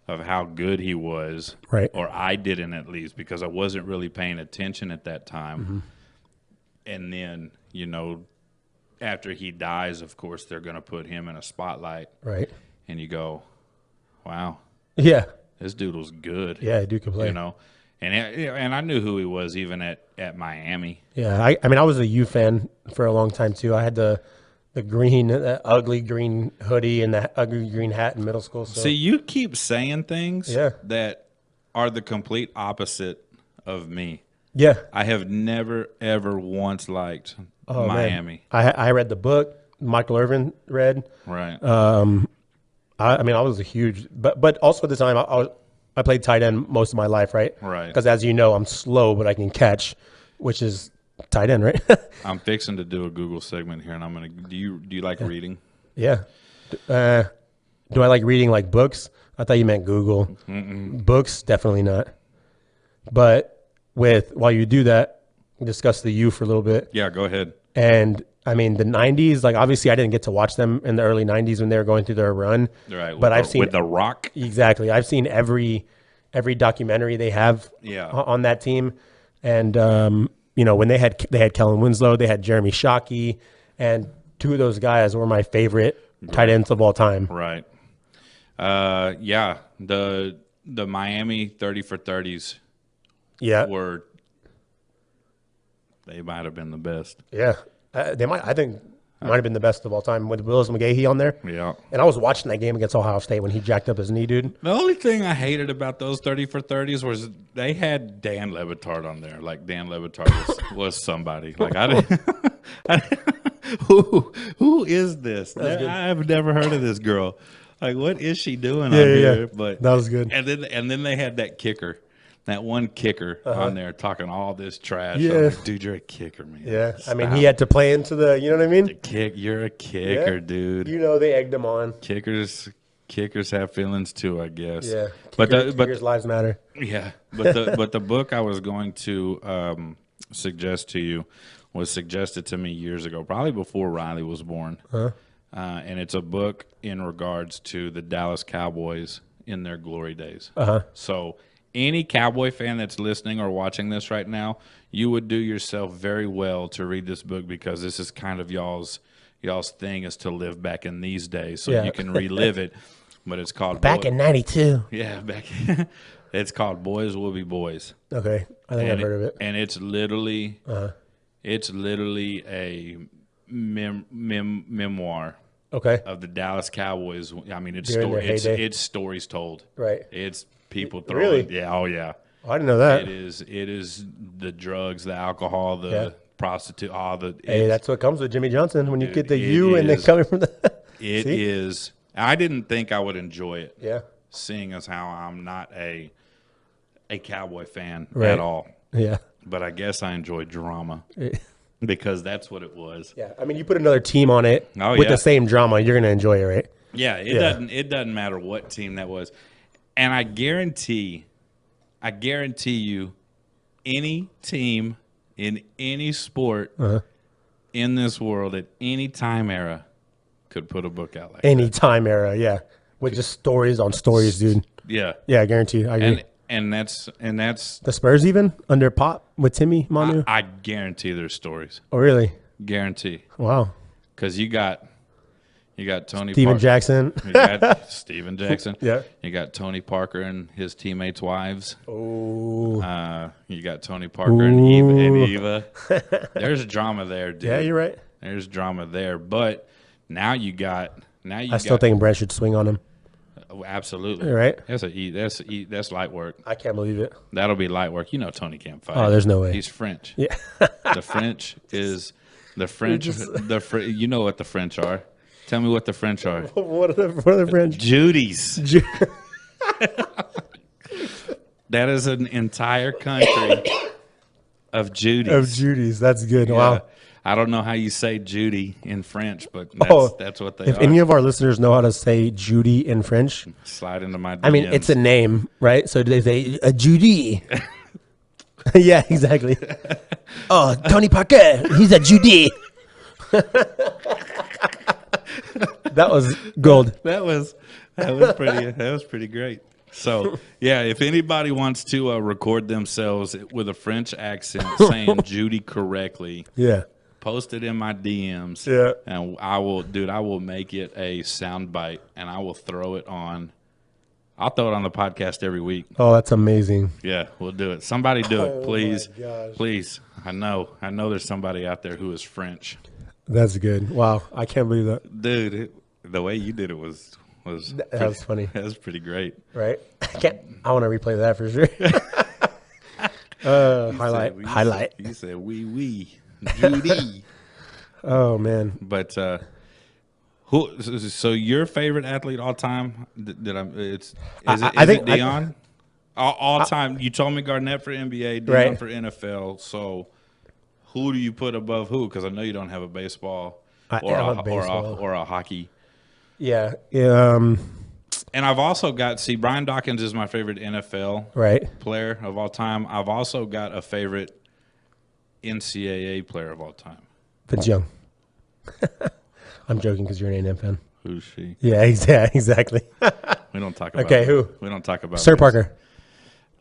how good he was, right? Or I didn't, at least, because I wasn't really paying attention at that time. Mm-hmm. And then, you know, after he dies, of course, they're going to put him in a spotlight, right? And you go, wow, yeah, this dude was good. Yeah, dude can play, you know. And I knew who he was even at Miami. Yeah, I mean, I was a U fan for a long time too. I had the ugly green hoodie and that ugly green hat in middle school. So. See, you keep saying things that are the complete opposite of me. Yeah. I have never, ever once liked Miami. I read the book Michael Irvin read. Right. I mean, I was a huge – but also at the time, I played tight end most of my life, right? Right. Because as you know, I'm slow, but I can catch, which is – tight end, right? I'm fixing to do a Google segment here, and I'm gonna. Do you like reading? Yeah. Do I like reading like books? I thought you meant Google. Books, definitely not. But while you do that, discuss the U for a little bit. Yeah, go ahead. And I mean, the 90s, like obviously I didn't get to watch them in the early 90s when they were going through their run. Right. But I've seen with The Rock. Exactly. I've seen every documentary they have on that team. And, when they had Kellen Winslow, they had Jeremy Shockey, and two of those guys were my favorite tight ends of all time. Right. Yeah. The Miami 30 for 30s they might have been the best. Yeah. I think might have been the best of all time with Willis McGahee on there. Yeah. And I was watching that game against Ohio State when he jacked up his knee, dude. The only thing I hated about those 30 for 30s was they had Dan Levitard on there. Like Dan Levitard was somebody. Like I didn't who is this? I've never heard of this girl. Like what is she doing on here? But that was good. And then they had that kicker. That one kicker on there talking all this trash. Yeah. Like, dude, you're a kicker, man. Yeah. Stop. I mean, he had to play into the, you know what I mean? You're a kicker, dude. They egged him on. Kickers have feelings too, I guess. Yeah. But kickers' lives matter. Yeah. But the book I was going to suggest to you was suggested to me years ago, probably before Riley was born. And it's a book in regards to the Dallas Cowboys in their glory days. So any Cowboy fan that's listening or watching this right now, you would do yourself very well to read this book, because this is kind of y'all's thing, is to live back in these days so you can relive it. But it's called Back in 92. Yeah, it's called Boys Will Be Boys. Okay. I think I've heard of it. And it's literally a memoir. Okay. Of the Dallas Cowboys. I mean, it's stories told. Right. It's people throwing. Really? Yeah. Oh, yeah. I didn't know that. It is the drugs, the alcohol, the prostitute, all the. Hey, that's what comes with Jimmy Johnson when you get the U and they coming from the. It is. I didn't think I would enjoy it. Yeah. Seeing as how I'm not a Cowboy fan at all. Yeah. But I guess I enjoy drama. Because that's what it was. Yeah, I mean, you put another team on it with the same drama, you're gonna enjoy it, right? Yeah, it doesn't matter what team that was, and I guarantee you, any team in any sport in this world at any time era could put a book out like any that. Time era, yeah, with just stories on stories, dude. Yeah, I guarantee. I agree. And that's the Spurs even under Pop with Timmy Manu. I guarantee there's stories. Oh, really? Guarantee. Wow. Because you got Tony Steven Parker. Jackson. You got Steven Jackson. Yeah. You got Tony Parker and his teammates' wives. Oh. You got Tony Parker and Eva. There's drama there, dude. Yeah, you're right. There's drama there, but now you got. I still think Brent should swing on him. Absolutely. Right. That's light work. I can't believe it. That'll be light work. You know Tony can't fight. Oh, there's no way. He's French. Yeah. The French. You know what the French are. Tell me what the French are. What are the French? Judies. That is an entire country of Judies. Of Judies. That's good. Yeah. Wow. I don't know how you say Judy in French, but that's what they are. If any of our listeners know how to say Judy in French, slide into my DMs. I mean, it's a name, right? So do they say a Judy? Yeah, exactly. Oh, Tony Parker, he's a Judy. That was gold. That was pretty great. So, yeah, if anybody wants to record themselves with a French accent saying Judy correctly, post it in my DMs. Yeah. And I will make it a sound bite, and I will throw it on. I'll throw it on the podcast every week. Oh, that's amazing. Yeah, we'll do it. Somebody do it, please. My gosh. Please. I know there's somebody out there who is French. That's good. Wow, I can't believe that. Dude, the way you did it was funny. That was pretty great. Right? I want to replay that for sure. Highlight. You said oui, Judy. Oh man. But so your favorite athlete all time? Is it Dion? All time. You told me Garnett for NBA, Dion for NFL. So who do you put above who? Because I know you don't have a baseball or a hockey. Yeah. And I've also got, Brian Dawkins is my favorite NFL player of all time. I've also got a favorite NCAA player of all time. Vince Young. I'm joking because you're an A&M fan. Who's she? Yeah, exactly. We don't talk about who? We don't talk about Sir Parker.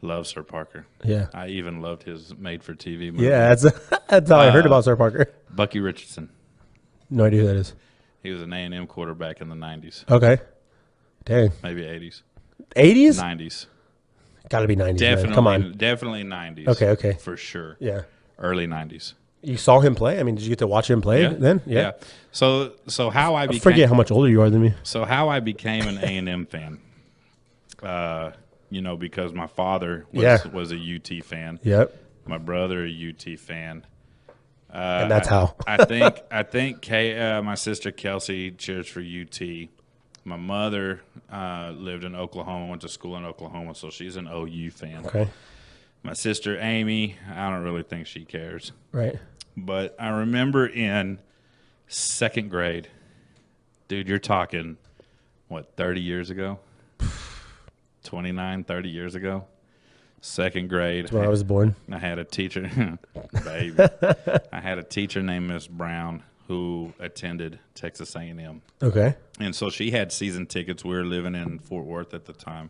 Love Sir Parker. Yeah. I even loved his made-for-TV movie. Yeah, that's how I heard about Sir Parker. Bucky Richardson. No idea who that is. He was an A&M quarterback in the 90s. Okay. Dang. Maybe 80s. 80s? 90s. Got to be 90s. Definitely, man. Come on. Definitely 90s. Okay. For sure. Yeah. Early 90s. You saw him play? I mean, did you get to watch him play then? Yeah. So how I became... forget how much older you are than me. So how I became an A&M fan, because my father was a UT fan. Yep. My brother a UT fan. And that's how. I think my sister Kelsey cheers for UT. My mother lived in Oklahoma, went to school in Oklahoma, so she's an OU fan. Okay. My sister Amy, I don't really think she cares. Right. But I remember in second grade, dude, you're talking, 30 years ago? 29, 30 years ago? Second grade. That's when I was born. I had a teacher, baby. I had a teacher named Miss Brown who attended Texas A&M. Okay. And so she had season tickets. We were living in Fort Worth at the time.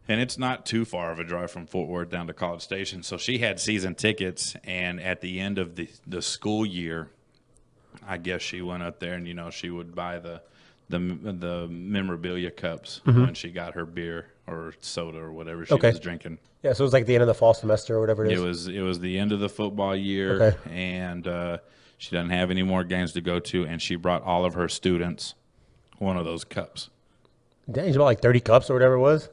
And it's not too far of a drive from Fort Worth down to College Station. So she had season tickets, and at the end of the school year, I guess she went up there and, she would buy the memorabilia cups when she got her beer or soda or whatever she was drinking. Yeah, so it was like the end of the fall semester or whatever it is. It was the end of the football year, and she doesn't have any more games to go to, and she brought all of her students one of those cups. Dang, she bought like 30 cups or whatever it was.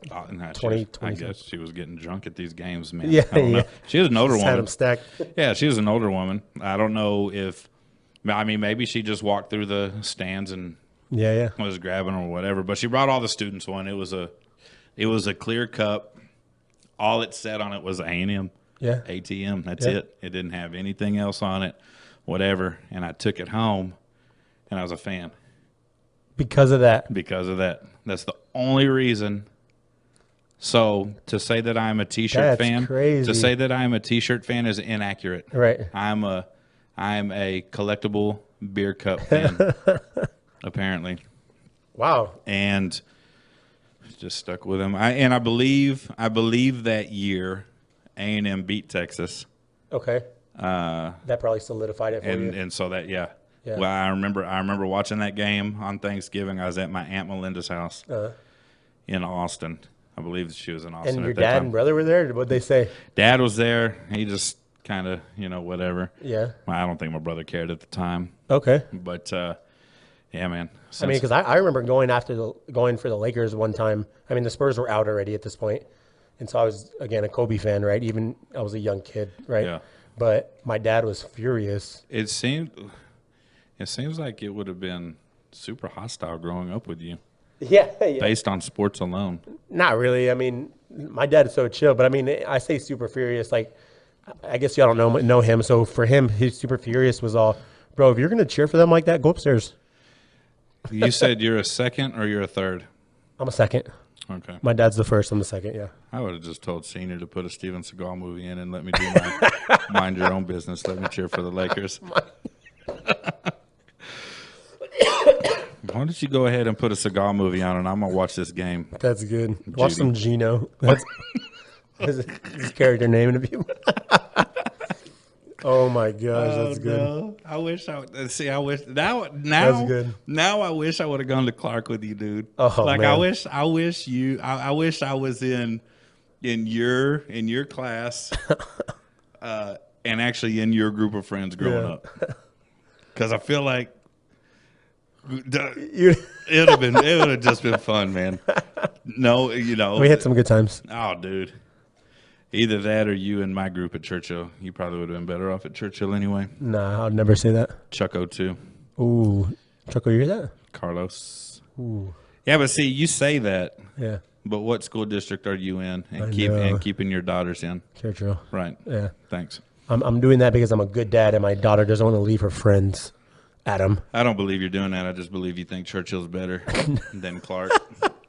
20. I guess she was getting drunk at these games, man. Yeah, I don't know. She was an older woman. Had them stacked. Yeah, she was an older woman. I don't know if, maybe she just walked through the stands and was grabbing or whatever. But she brought all the students one. It was a clear cup. All it said on it was A&M. Yeah. ATM. That's it. It didn't have anything else on it. Whatever. And I took it home, and I was a fan. Because of that. Because of that. That's the only reason. So to say that I'm a T-shirt fan, crazy. To say that I'm a T-shirt fan is inaccurate. Right. I'm a collectible beer cup fan, apparently. Wow. And just stuck with him. I believe that year A&M beat Texas. Okay. That probably solidified it for you. And so that Well, I remember watching that game on Thanksgiving. I was at my Aunt Melinda's house in Austin. I believe she was in Austin. And your dad and brother were there? What'd they say? Dad was there. He just kind of, whatever. Yeah. I don't think my brother cared at the time. Okay. But, yeah, man. Because I remember going for the Lakers one time. The Spurs were out already at this point. And so I was, again, a Kobe fan, right? Even I was a young kid, right? Yeah. But my dad was furious. It seems like it would have been super hostile growing up with you. Yeah. Based on sports alone. Not really. My dad is so chill, but I say super furious. Like, I guess y'all don't know him. So for him, his super furious was all, bro, if you're going to cheer for them like that, go upstairs. You said you're a second or you're a third? I'm a second. Okay. My dad's the first. I'm the second, yeah. I would have just told Senior to put a Steven Seagal movie in and let me do my mind your own business. Let me cheer for the Lakers. Why don't you go ahead and put a Seagal movie on and I'm going to watch this game. That's good. Watch some Gino. That's his character name in a few. Oh my gosh, that's good. No. I wish now. That's good. Now I wish I would have gone to Clark with you, dude. Oh, man. I wish I was in your class, and actually in your group of friends growing up. Because I feel like it would have just been fun, man. No, we had some good times. Oh, dude. Either that or you and my group at Churchill. You probably would have been better off at Churchill anyway. Nah, I'd never say that. Chucko, too. Ooh. Chucko, you hear that? Carlos. Ooh. Yeah, but see, you say that. Yeah. But what school district are you in and keeping your daughters in? Churchill. Right. Yeah. Thanks. I'm doing that because I'm a good dad and my daughter doesn't want to leave her friends. Adam. I don't believe you're doing that. I just believe you think Churchill's better than Clark.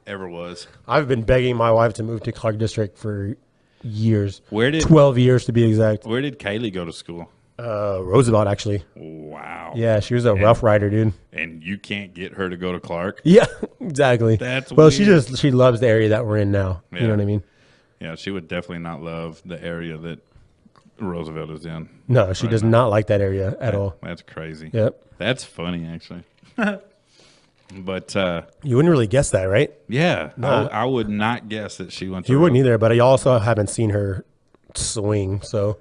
ever was. I've been begging my wife to move to Clark District for years. 12 years to be exact. Where did Kaylee go to school? Roosevelt, actually. Wow. Yeah, she was a Rough Rider, dude. And you can't get her to go to Clark? Yeah, exactly. That's well, weird. she loves the area that we're in now. Yeah. You know what I mean? Yeah, she would definitely not love the area that Roosevelt is in. No, she does not like that area at all. That's crazy. Yep. That's funny, actually. But you wouldn't really guess that, right? yeah, Nah. I would not guess that she went to You wouldn't either, but I also haven't seen her swing. So,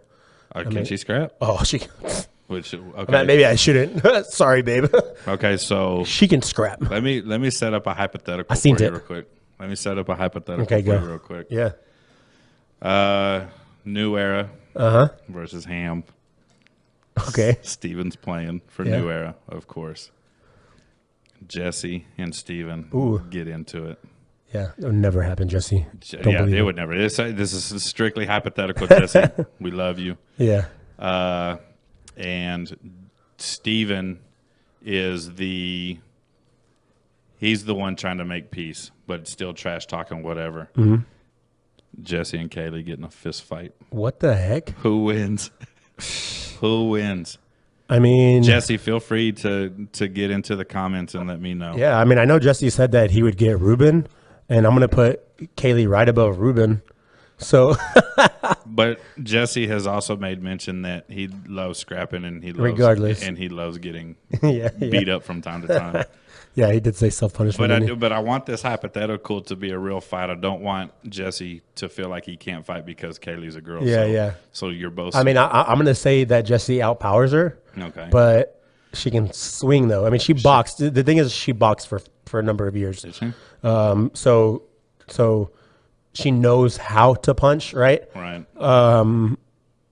Can she scrap? oh, she. Which okay. Maybe I shouldn't. Sorry, babe. Okay, so She can scrap. let me set up a hypothetical I seen for you it. real quick. Let me set up a hypothetical Okay, for go. you real quick. Yeah. New Era Uh huh. versus Ham. Okay. Steven's playing for Yeah. New Era, of course. Jesse and Steven Ooh. get into it. Yeah, it would never happen, Jesse. Don't Yeah, believe they it. would never. This is strictly hypothetical, Jesse. We love you. Yeah. And Steven is he's the one trying to make peace, but still trash talking whatever. Mm-hmm. Jesse and Kaylee get in a fist fight. What the heck? Who wins? Who wins? I mean, Jesse, feel free to get into the comments and let me know. yeah. I mean, I know Jesse said that he would get Ruben, and I'm gonna put Kaylee right above Ruben. So, But Jesse has also made mention that he loves scrapping and he loves getting yeah, beat up from time to time. yeah, he did say self punishment. But I want this hypothetical to be a real fight. I don't want Jesse to feel like he can't fight because Kaylee's a girl. Yeah, so, yeah. So you're both. I mean, I'm gonna say that Jesse outpowers her. Okay. But she can swing though. I mean, she boxed. The thing is, she boxed for a number of years. Did she? So she knows how to punch, right? Right.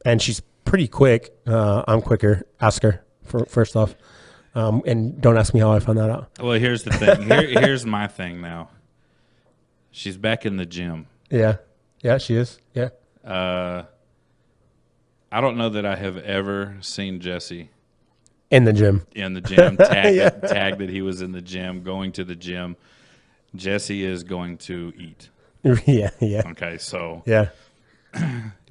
And she's pretty quick. I'm quicker. Ask her first off, and don't ask me how I found that out. Well, here's the thing. Here's my thing now. She's back in the gym. Yeah, she is. Yeah. I don't know that I have ever seen Jesse In the gym. tag that he was in the gym, going to the gym. Jesse is going to eat. Yeah. Okay, so Yeah.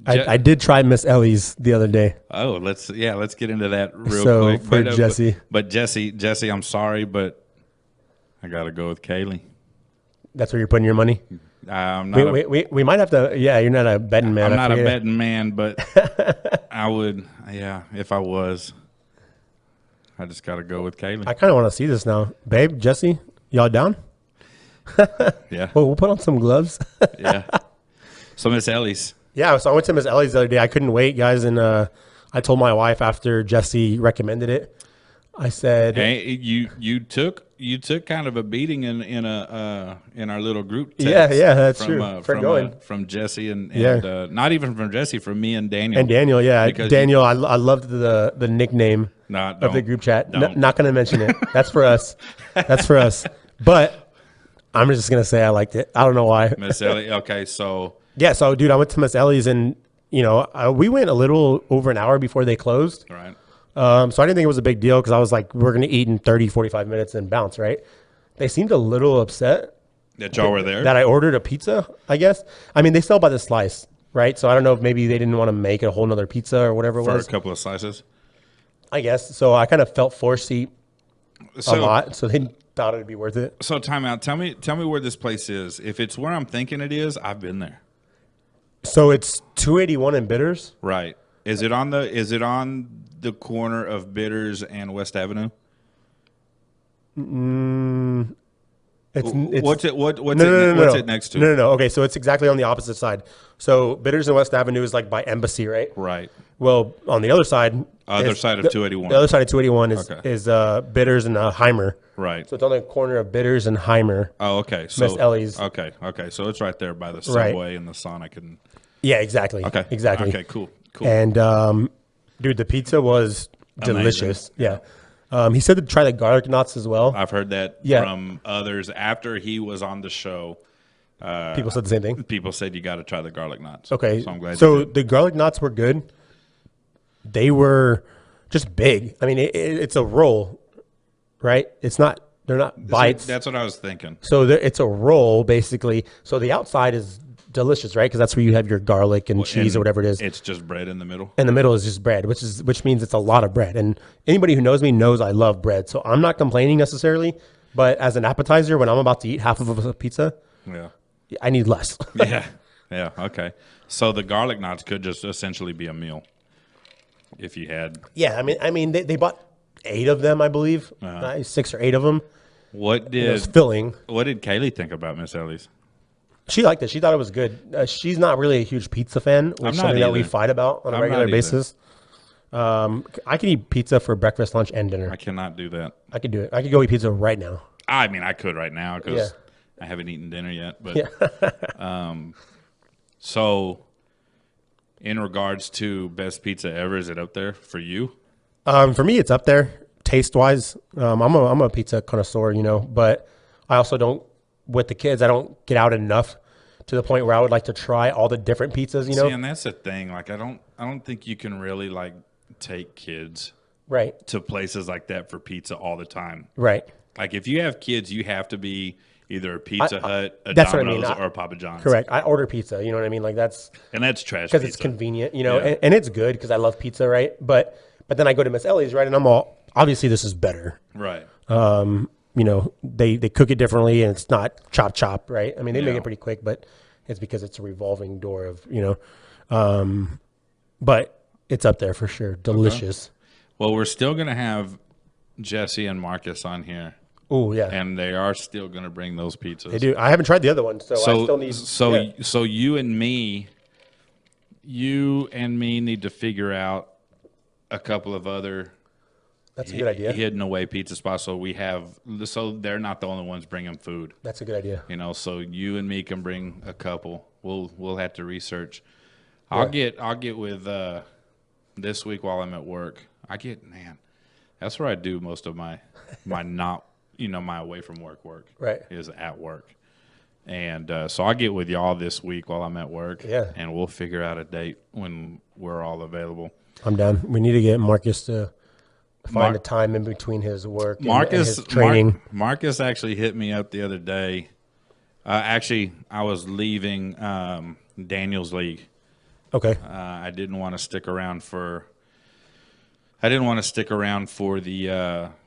I did try Miss Ellie's the other day. oh, let's get into that real So, quick. for Jesse. But Jesse, I'm sorry, but I got to go with Kaylee. That's where you're putting your money. I'm not We might have to. Yeah, you're not a betting man. I'm not a forget it. betting man, but I would. Yeah, if I was, I just got to go with Kaylee. I kind of want to see this now, babe. Jesse, y'all down? Yeah, Well, we'll put on some gloves. yeah. So Miss Ellie's. Yeah, so I went to Miss Ellie's the other day. I couldn't wait, guys, and I told my wife after Jesse recommended it. I said, Hey, you took kind of a beating in our little group text. Yeah, that's true. From Jesse and Yeah. Not even from Jesse, from me and Daniel. and Daniel, yeah, Because Daniel, I loved the nickname Nah, of the don't. group chat. Don't. Not going to mention it. That's for us. That's for us. But I'm just going to say I liked it. I don't know why. Miss Ellie. Okay, so Yeah, so dude, I went to Miss Ellie's and we went a little over an hour before they closed. right. So I didn't think it was a big deal because I was like, we're going to eat in 30, 45 minutes and bounce, right? They seemed a little upset That y'all were there. that I ordered a pizza, I guess. I mean, they sell by the slice, right? So I don't know if maybe they didn't want to make a whole nother pizza or whatever it for was. a couple of slices. I guess. So I kind of felt forced to eat a So lot. So they thought it'd be worth it. so time out. Tell me where this place is. If it's where I'm thinking it is, I've been there. So it's 281 in Bitters. Right. Is it on the corner of Bitters and West Avenue? What's it next to? No. Okay, so it's exactly on the opposite side. So Bitters and West Avenue is like by Embassy, right? Right. Well, on the other side. Other side of 281. The other side of 281 Okay. is Bitters and Heimer. Right. So it's on the corner of Bitters and Heimer. Oh, okay. So Miss Ellie's. Okay. So it's right there by the Subway and the Sonic and. Yeah, exactly. Okay. Exactly. Okay. Cool. And dude, the pizza was delicious. Amazing. Yeah. He said to try the garlic knots as well. I've heard that Yeah. from others after he was on the show. People said the same thing. People said you got to try the garlic knots. Okay. So I'm glad. So you did. the garlic knots were good. They were just big. I mean, it's a roll, right? It's not They're not bites. That's what I was thinking. So it's a roll, basically. So the outside is delicious, right? Because that's where you have your garlic and cheese or whatever it is. It's just bread in the middle. In the middle is just bread, which means it's a lot of bread. And anybody who knows me knows I love bread. So I'm not complaining necessarily. But as an appetizer, when I'm about to eat half of a pizza, I need less. Yeah. Okay. So the garlic knots could just essentially be a meal, if you had. Yeah, I mean, they bought 8 of them, I believe, 6 or 8 of them. What it was filling. What did Kaylee think about Miss Ellie's? She liked it. She thought it was good. She's not really a huge pizza fan, which is something that we fight about on a regular basis. I can eat pizza for breakfast, lunch, and dinner. I cannot do that. I could do it. I could go eat pizza right now. I mean, I could right now because I haven't eaten dinner yet. But so, in regards to best pizza ever, is it up there for you? For me, it's up there taste wise. I'm a pizza connoisseur, but I also don't. With the kids, I don't get out enough to the point where I would like to try all the different pizzas. See, and that's the thing. Like, I don't think you can really like take kids to places like that for pizza all the time. Right. Like, if you have kids, you have to be either a Pizza Hut, a that's Domino's, what I mean. or a Papa John's. Correct. I order pizza. You know what I mean? Like that's trash because it's convenient. And it's good because I love pizza, right? But then I go to Miss Ellie's, right? And I'm all obviously this is better, right? They cook it differently, and it's not chop, right? I mean, they make it pretty quick, but it's because it's a revolving door of, but it's up there for sure. Delicious. Okay. Well, we're still going to have Jesse and Marcus on here. Oh, yeah. And they are still going to bring those pizzas. They do. I haven't tried the other one, so I still need. So you and me need to figure out a couple of other. That's a good idea. Hidden away pizza spots, so they're not the only ones bringing food. That's a good idea. So you and me can bring a couple. We'll have to research. I'll get with this week while I'm at work. That's where I do most of my not my away from work right is at work, and so I'll get with y'all this week while I'm at work. And we'll figure out a date when we're all available. I'm down. We need to get Marcus to find a time in between his work and his training. Marcus actually hit me up the other day. I was leaving Daniel's league. Okay. I didn't want to stick around for the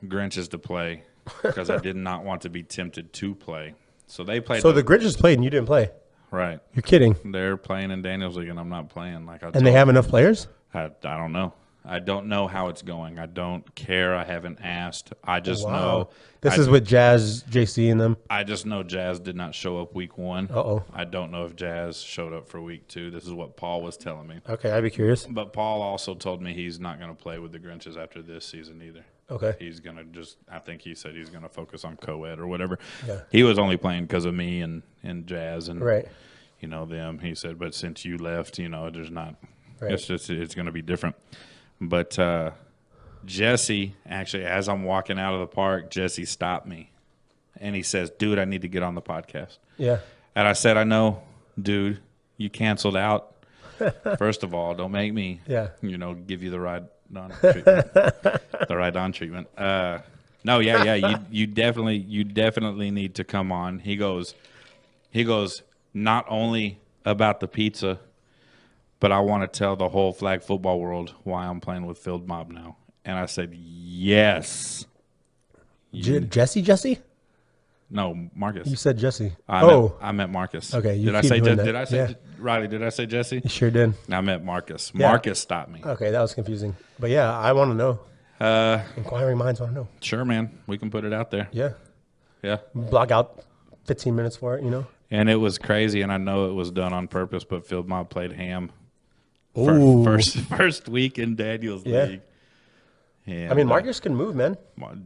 Grinches to play because I did not want to be tempted to play. So they played. So the Grinches played and you didn't play? Right. You're kidding. They're playing in Daniel's league and I'm not playing. And they have enough players? I don't know. I don't know how it's going. I don't care. I haven't asked. I just know. This is with Jazz, JC, and them? I just know Jazz did not show up week 1. Uh-oh. I don't know if Jazz showed up for week 2. This is what Paul was telling me. Okay, I'd be curious. But Paul also told me he's not going to play with the Grinches after this season either. Okay. He's going to I think he said he's going to focus on co-ed or whatever. Yeah. He was only playing because of me and Jazz and, them. He said, but since you left, there's not. Right. It's going to be different. But Jesse, actually, as I'm walking out of the park, Jesse stopped me. And he says, dude, I need to get on the podcast. Yeah. And I said, I know, dude, you canceled out. First of all, don't make me, give you the ride-on treatment. The ride-on treatment. No, you definitely need to come on. He goes, not only about the pizza, but I want to tell the whole flag football world why I'm playing with Field Mob now. And I said, yes. Jesse? No, Marcus. You said Jesse. I meant Marcus. Okay. Did I say Riley, did I say Jesse? You sure did. I meant Marcus. Yeah. Marcus stopped me. Okay, that was confusing. But yeah, I want to know. Inquiring minds want to know. Sure, man. We can put it out there. Yeah. Yeah. Block out 15 minutes for it, And it was crazy, and I know it was done on purpose, but Field Mob played ham. First week in Daniel's league. And, I mean, Marcus can move, man.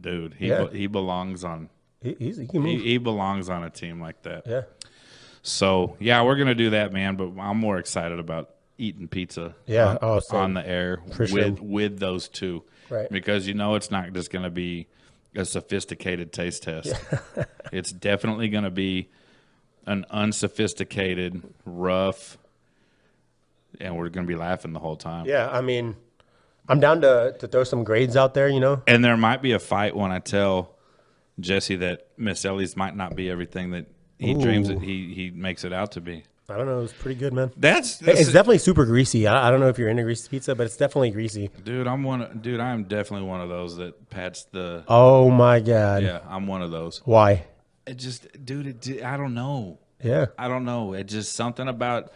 Dude, he belongs on. He can move. He belongs on a team like that. Yeah. So we're gonna do that, man. But I'm more excited about eating pizza. Yeah. On the air with those two, right? Because it's not just gonna be a sophisticated taste test. Yeah. It's definitely gonna be an unsophisticated, rough. And we're going to be laughing the whole time. Yeah, I mean, I'm down to throw some grades out there, And there might be a fight when I tell Jesse that Miss Ellie's might not be everything that he dreams that he makes it out to be. I don't know. It was pretty good, man. It's definitely super greasy. I don't know if you're into greasy pizza, but it's definitely greasy. Dude, I'm definitely one of those that pats the. Oh my God. Yeah, I'm one of those. Why? It just, dude, I don't know. Yeah. I don't know. It's just something about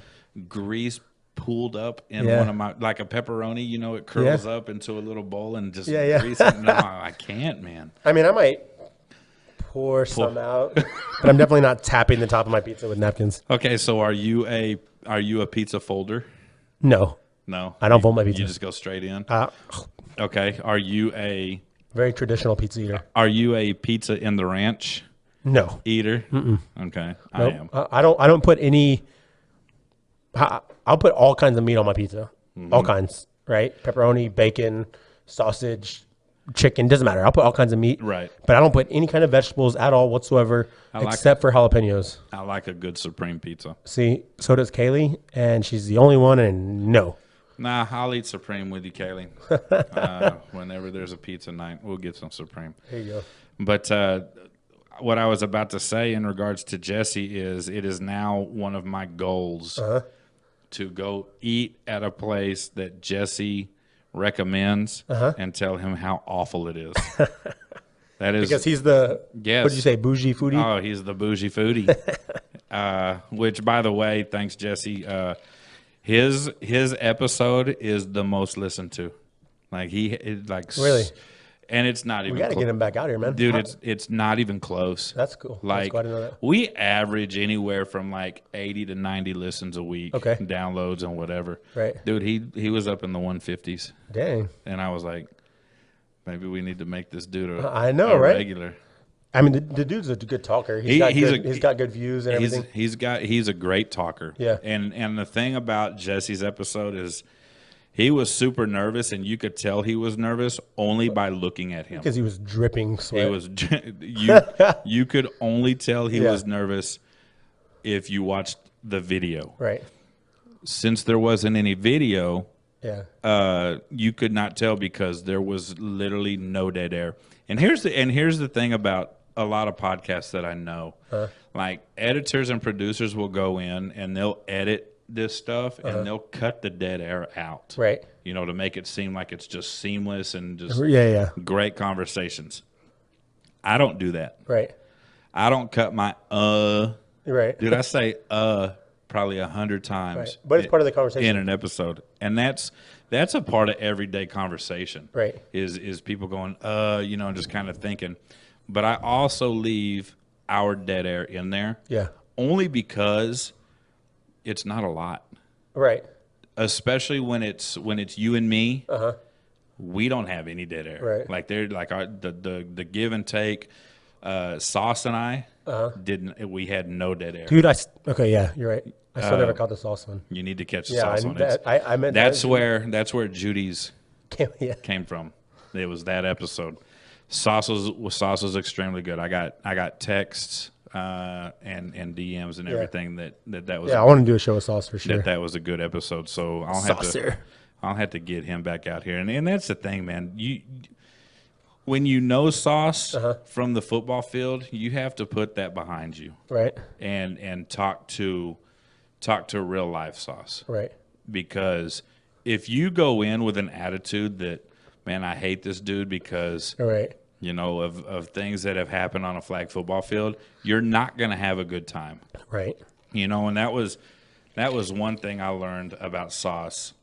grease pooled up in one of my, like a pepperoni. You know, it curls up into a little bowl and just grease. No, I can't, man. I mean, I might pour some out, but I'm definitely not tapping the top of my pizza with napkins. Okay, so are you a pizza folder? No. No, I don't fold my pizza. You just go straight in. Okay, are you a very traditional pizza eater? Are you a pizza in the ranch? No. Eater? Mm-mm. Okay, Nope. I am. I don't put any. I'll put all kinds of meat on my pizza, all kinds, right? Pepperoni, bacon, sausage, chicken, doesn't matter. I'll put all kinds of meat, Right. But I don't put any kind of vegetables at all whatsoever, except for jalapenos. I like a good supreme pizza. See, so does Kaylee, and she's the only one. And no, nah, I'll eat supreme with you, Kaylee. Whenever there's a pizza night, we'll get some supreme. There you go. But what I was about to say in regards to Jesse is, it is now one of my goals to go eat at a place that Jesse recommends and tell him how awful it is. That is because he's the what did you say, bougie foodie? Oh, he's the bougie foodie. Which, by the way, thanks Jesse. His episode is the most listened to. Like really, and it's not even. We got to get him back out here, man. Dude, it's not even close. That's cool. Like, I didn't know that. We average anywhere from like 80 to 90 listens a week, downloads and whatever. Right. Dude, he was up in the 150s. Dang. And I was like, maybe we need to make this dude a regular. I mean, the dude's a good talker. He's got good views and everything. He's a great talker. Yeah. And the thing about Jesse's episode is, he was super nervous, and you could tell he was nervous only by looking at him. Because he was dripping sweat. He was you could only tell he was nervous if you watched the video. Right. Since there wasn't any video, you could not tell because there was literally no dead air. And here's the thing about a lot of podcasts that I know. Like, editors and producers will go in and they'll edit this stuff and they'll cut the dead air out, right? You know, to make it seem like it's just seamless and just great conversations. I don't do that, right? I don't cut my right. Dude, I say probably 100 times, right. But it's part of the conversation in an episode, and that's a part of everyday conversation, right? Is people going you know, just kind of thinking. But I also leave our dead air in there, only because it's not a lot, right? Especially when it's you and me. We don't have any dead air, right? Like they're like the give and take. Sauce and I didn't. We had no dead air, dude. You're right. I still never caught the sauce one. You need to catch the sauce one. I meant that's where Judy's came from. It was that episode. Sauce was extremely good. I got texts. And DMs and everything that was. Yeah, I want to do a show with Sauce for sure. That was a good episode. So I'll have to get him back out here. And that's the thing, man. When you know Sauce from the football field, you have to put that behind you, right? And talk to real life Sauce, right? Because if you go in with an attitude that, man, I hate this dude because you know, of things that have happened on a flag football field, you're not going to have a good time. Right. You know, and that was one thing I learned about Sauce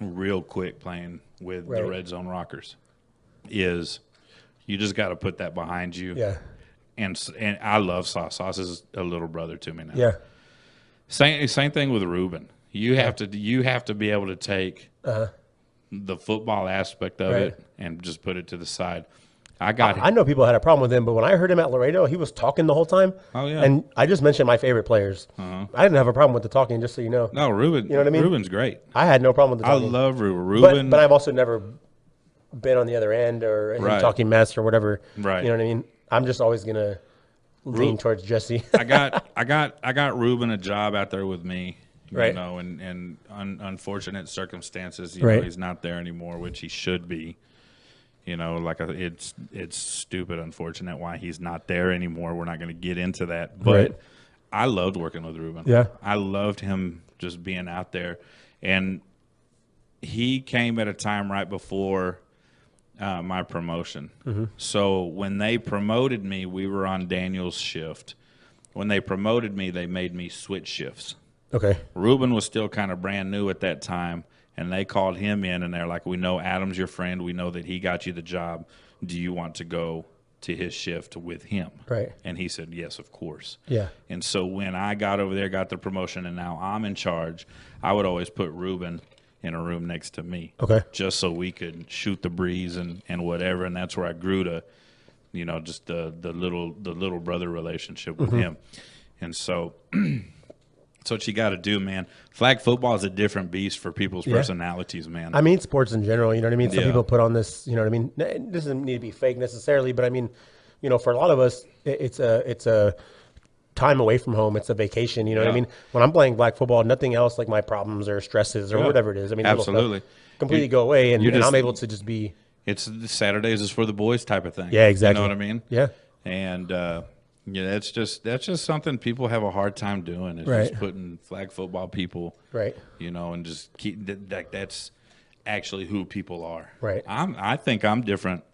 real quick playing with the Red Zone Rockers is you just got to put that behind you. Yeah. And I love Sauce. Sauce is a little brother to me now. Yeah. Same thing with Ruben. You have to be able to take the football aspect of it and just put it to the side. I know people had a problem with him, but when I heard him at Laredo, he was talking the whole time. Oh, yeah. And I just mentioned my favorite players. I didn't have a problem with the talking, just so you know. No, Ruben. You know what I mean? Ruben's great. I had no problem with the talking. I love Ruben. But I've also never been on the other end or talking mess or whatever. Right. You know what I mean? I'm just always going to lean towards Jesse. I got Ruben a job out there with me. You know, and unfortunate circumstances, you know, he's not there anymore, which he should be. You know, like it's stupid, unfortunate why he's not there anymore. We're not going to get into that, but Right. I loved working with Ruben. Yeah. I loved him just being out there, and he came at a time right before my promotion. Mm-hmm. So when they promoted me, we were on Daniel's shift. When they promoted me, they made me switch shifts. Okay. Ruben was still kind of brand new at that time, and they called him in, and they're like, we know Adam's your friend. We know that he got you the job. Do you want to go to his shift with him? Right. And he said, yes, of course. Yeah. And so when I got over there, got the promotion, and now I'm in charge, I would always put Ruben in a room next to me. Okay. Just so we could shoot the breeze and whatever. And that's where I grew to, you know, just the little brother relationship with him. And so that's what you got to do, man. Flag football is a different beast for people's personalities, man. I mean, sports in general, you know what I mean? Some Yeah. people put on this, you know what I mean? It doesn't need to be fake necessarily, but I mean, you know, for a lot of us, it's a time away from home. It's a vacation, you know what I mean? When I'm playing flag football, nothing else like my problems or stresses or whatever it is. I mean, little absolutely. stuff completely go away, and just- I'm able to just be. It's the Saturdays is for the boys type of thing. Yeah, exactly. You know what I mean? Yeah. And yeah, that's just something people have a hard time doing. Is Right. just putting flag football people, Right. you know, and just keep that. That's actually who people are. Right. I think I'm different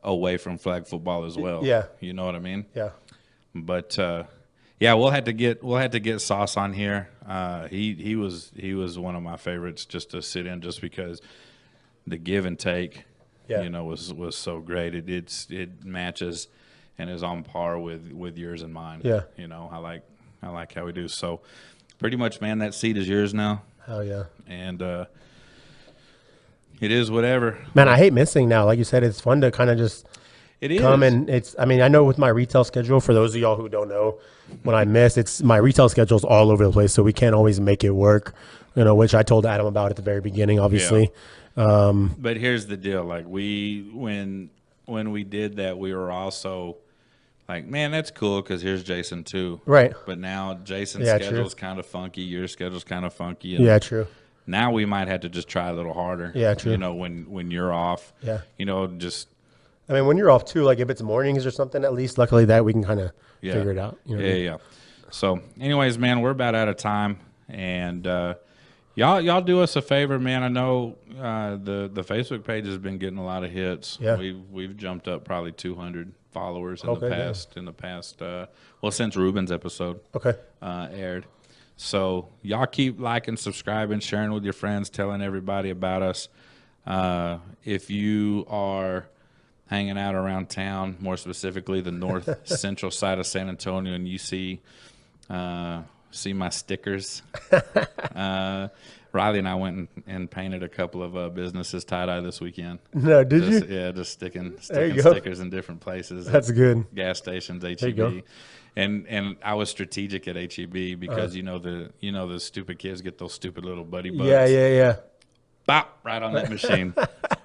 away from flag football as well. Yeah. You know what I mean? Yeah. But yeah, we'll have to get Sauce on here. He was one of my favorites just to sit in, just because the give and take, you know, was so great. It matches and is on par with yours and mine. Yeah. You know, I like how we do. So pretty much, man, that seat is yours now. Hell yeah. And it is whatever. Man, I hate missing now. Like you said, it's fun to kind of just It is. come and I mean, I know with my retail schedule, for those of y'all who don't know, when I miss, it's my retail schedule's all over the place, so we can't always make it work, you know, which I told Adam about at the very beginning, obviously. But here's the deal. Like when we did that, we were also like, man, that's cool because here's Jason too. Right. But now Jason's Yeah, schedule's true. kind of funky. Your schedule's kind of funky. And Yeah, true. now we might have to just try a little harder. Yeah, true. You know, when you're off. Yeah. You know, just I mean, when you're off too, like if it's mornings or something, at least luckily that we can kind of yeah. figure it out. You know what I mean? Yeah. So, anyways, man, we're about out of time, and y'all do us a favor, man. I know the Facebook page has been getting a lot of hits. Yeah. We've jumped up probably 200 followers in Okay, the past. Well, since Ruben's episode Okay. aired. So y'all keep liking, subscribing, sharing with your friends, telling everybody about us. If you are hanging out around town, more specifically the north central side of San Antonio, and you see my stickers, Riley and I went and painted a couple of businesses tie-dye this weekend. No, did you? Yeah, just sticking you go. stickers in different places. That's good. Gas stations, you HEB. go. And I was strategic at HEB because you know the stupid kids get those stupid little buddy bugs. Yeah. Bop, right on that machine.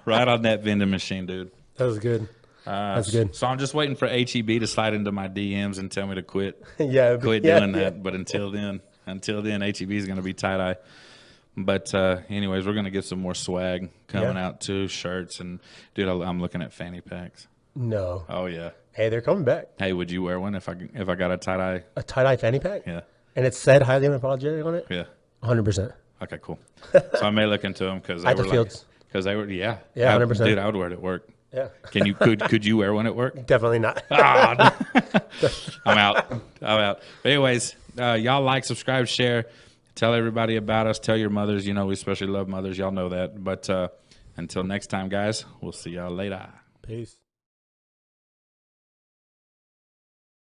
Right on that vending machine, dude. That was good. That's good. So I'm just waiting for HEB to slide into my DMs and tell me to quit Yeah. doing yeah. that. But until then, HEB is going to be tie-dye. But anyways, we're going to get some more swag coming out too, shirts. And, dude, I'm looking at fanny packs. No. Oh, yeah. Hey, they're coming back. Hey, would you wear one if I got a tie-dye? A tie-dye fanny pack? Yeah. And it said highly unapologetic on it? Yeah. 100%. Okay, cool. So I may look into them because At the fields. Because they were, yeah. Yeah, 100%. Dude, I would wear it at work. Yeah. Could you wear one at work? Definitely not. Ah, I'm out. But anyways, y'all like, subscribe, share, tell everybody about us. Tell your mothers. You know, we especially love mothers. Y'all know that. But until next time, guys, we'll see y'all later. Peace.